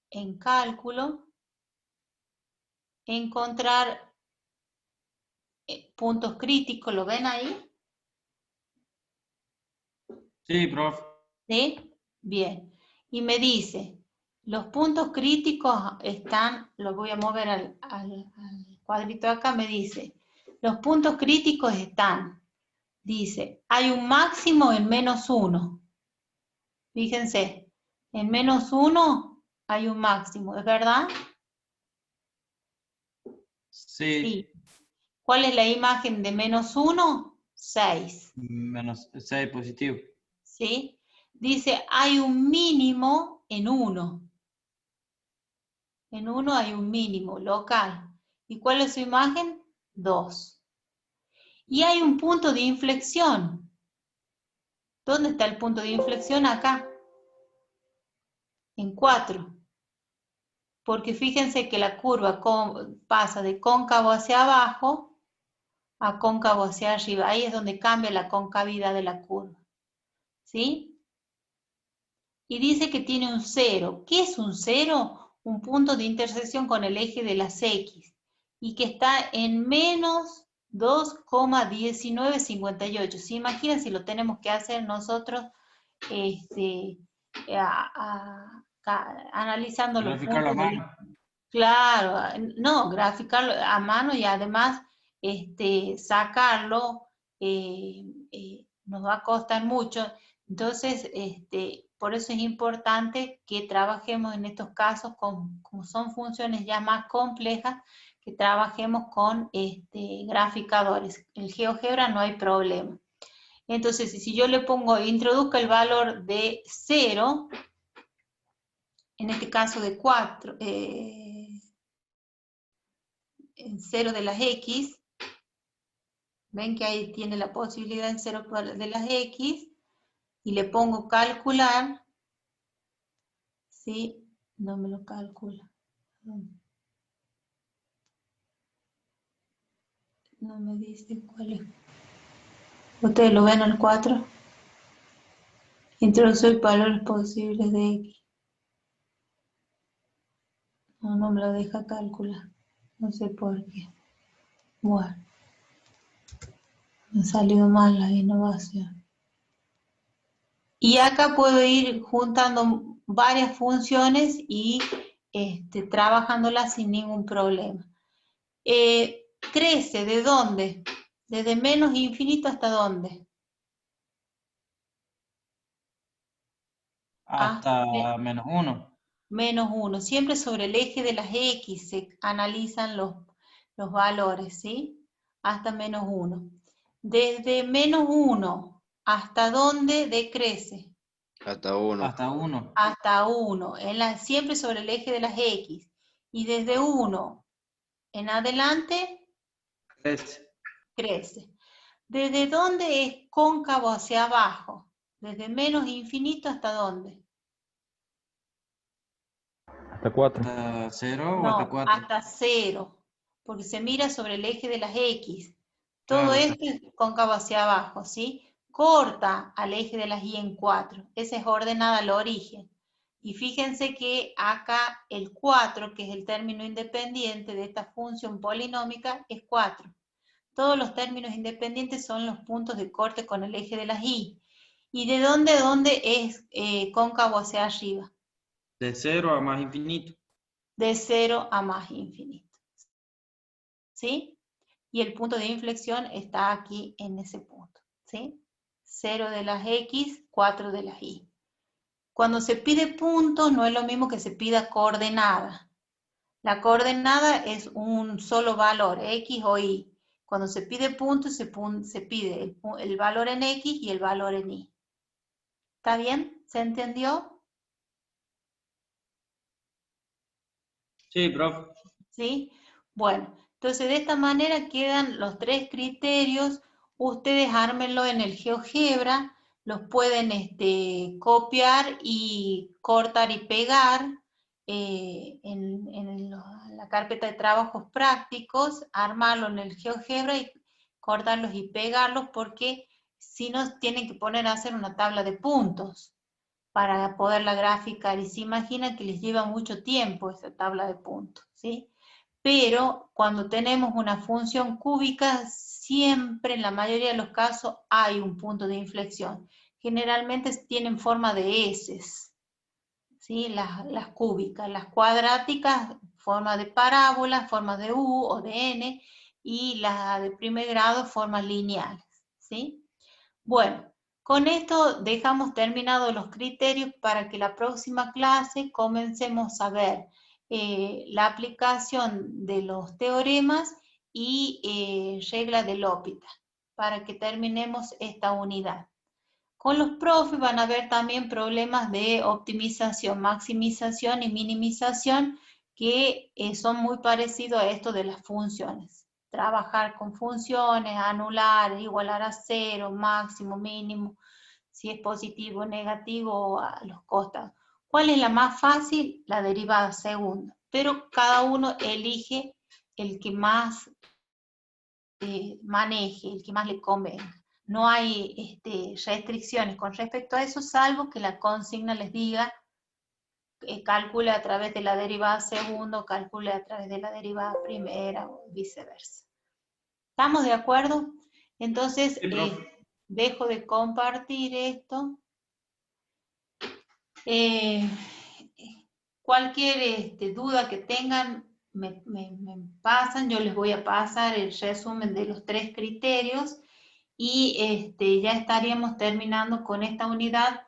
en cálculo, encontrar puntos críticos, ¿lo ven ahí? Sí, profe. ¿Sí? Bien. Y me dice, los puntos críticos están, los voy a mover al cuadrito acá, me dice, los puntos críticos están, dice, hay un máximo en -1. Fíjense, en -1 hay un máximo, ¿es verdad? Sí. Sí. ¿Cuál es la imagen de -1? 6. Menos 6 positivo. ¿Sí? Dice, hay un mínimo en 1. En 1 hay un mínimo local. ¿Y cuál es su imagen? 2. Y hay un punto de inflexión. ¿Dónde está el punto de inflexión? Acá. En 4. Porque fíjense que la curva pasa de cóncavo hacia abajo a cóncavo hacia arriba. Ahí es donde cambia la concavidad de la curva. ¿Sí? y dice que tiene un 0. ¿Qué es un 0? Un punto de intersección con el eje de las X, y que está en menos 2,1958. ¿Se imaginan si lo tenemos que hacer nosotros analizando los Graficarlo a puntos? mano. Claro, no, graficarlo a mano y además sacarlo nos va a costar mucho. Entonces, por eso es importante que trabajemos en estos casos, como son funciones ya más complejas, que trabajemos con graficadores. El GeoGebra no hay problema. Entonces, si yo le pongo, introduzco el valor de 0, en este caso de 4, en 0 de las X, ven que ahí tiene la posibilidad en 0 de las X, y le pongo calcular, ¿sí? No me lo calcula. No me dice cuál es. ¿Ustedes lo ven al 4? Introducir valores posibles de X. No me lo deja calcular. No sé por qué. Bueno. Me ha salido mal la innovación. Y acá puedo ir juntando varias funciones y trabajándolas sin ningún problema. Crece, ¿de dónde? Desde menos infinito hasta dónde. Hasta menos 1. Menos 1. Siempre sobre el eje de las X se analizan los valores, ¿sí? Hasta menos 1. Desde menos 1, ¿hasta dónde decrece? Hasta 1. Hasta 1. Hasta 1, siempre sobre el eje de las X. Y desde 1 en adelante, crece. ¿Desde dónde es cóncavo hacia abajo? ¿Desde menos infinito hasta dónde? Hasta 4. ¿Hasta 0 o No, hasta 4? hasta 0, porque se mira sobre el eje de las X. Todo Claro. esto es cóncavo hacia abajo, ¿sí? Corta al eje de las Y en 4. Esa es ordenada al origen. Y fíjense que acá el 4, que es el término independiente de esta función polinómica, es 4. Todos los términos independientes son los puntos de corte con el eje de las Y. ¿Y de dónde a dónde es cóncavo hacia arriba? De 0 a más infinito. De 0 a más infinito. ¿Sí? Y el punto de inflexión está aquí en ese punto. ¿Sí? 0 de las X, 4 de las Y. Cuando se pide puntos, no es lo mismo que se pida coordenada. La coordenada es un solo valor, X o Y. Cuando se pide puntos, se pide el valor en X y el valor en Y. ¿Está bien? ¿Se entendió? Sí, profe. ¿Sí? Bueno, entonces de esta manera quedan los 3 criterios. Ustedes ármenlo en el GeoGebra, los pueden copiar y cortar y pegar en la carpeta de trabajos prácticos, armarlo en el GeoGebra y cortarlos y pegarlos, porque si no tienen que poner a hacer una tabla de puntos para poderla graficar, y se imaginan que les lleva mucho tiempo esa tabla de puntos, ¿sí? Pero cuando tenemos una función cúbica, siempre, en la mayoría de los casos, hay un punto de inflexión. Generalmente tienen forma de heces, ¿sí? Las cúbicas. Las cuadráticas, forma de parábola, forma de U o de N, y las de primer grado, formas lineales, ¿sí? Bueno, con esto dejamos terminados los criterios para que la próxima clase comencemos a ver la aplicación de los teoremas y regla de L'Hopital, para que terminemos esta unidad. Con los profes van a haber también problemas de optimización, maximización y minimización, que son muy parecidos a esto de las funciones. Trabajar con funciones, anular, igualar a 0, máximo, mínimo, si es positivo o negativo, a los costos. ¿Cuál es la más fácil? La derivada segunda, pero cada uno elige el que más maneje, el que más le convenga. no hay restricciones con respecto a eso, salvo que la consigna les diga calcule a través de la derivada segunda o calcule a través de la derivada primera o viceversa. ¿Estamos de acuerdo? Entonces, Sí, profe. dejo de compartir esto. Cualquier duda que tengan, me pasan, yo les voy a pasar el resumen de los 3 criterios y ya estaríamos terminando con esta unidad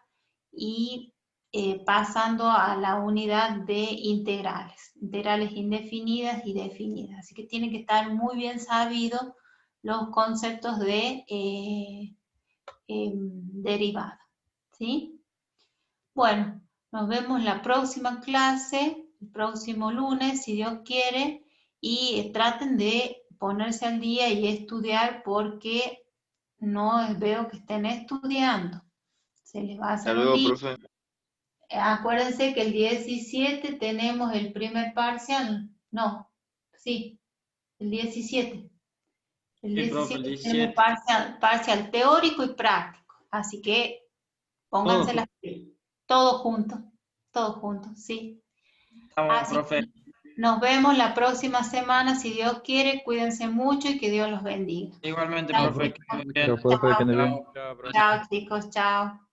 y pasando a la unidad de integrales indefinidas y definidas. Así que tienen que estar muy bien sabidos los conceptos de derivada, ¿sí? Bueno, nos vemos la próxima clase, el próximo lunes, si Dios quiere, y traten de ponerse al día y estudiar porque no veo que estén estudiando. Se les va a Hasta hacer un luego, día. profe. Acuérdense que el 17 tenemos el primer parcial. No, sí, el 17. El Sí, profe, el 17 tenemos 17. parcial teórico y práctico. Así que pónganse Todo. todos juntos, sí. Estamos, Así profe. que nos vemos la próxima semana, si Dios quiere. Cuídense mucho y que Dios los bendiga. Igualmente, Chao, profe. chicos. Que estén bien. Chao, profe, que ande bien. Chao, profe. Chao, chicos, chao.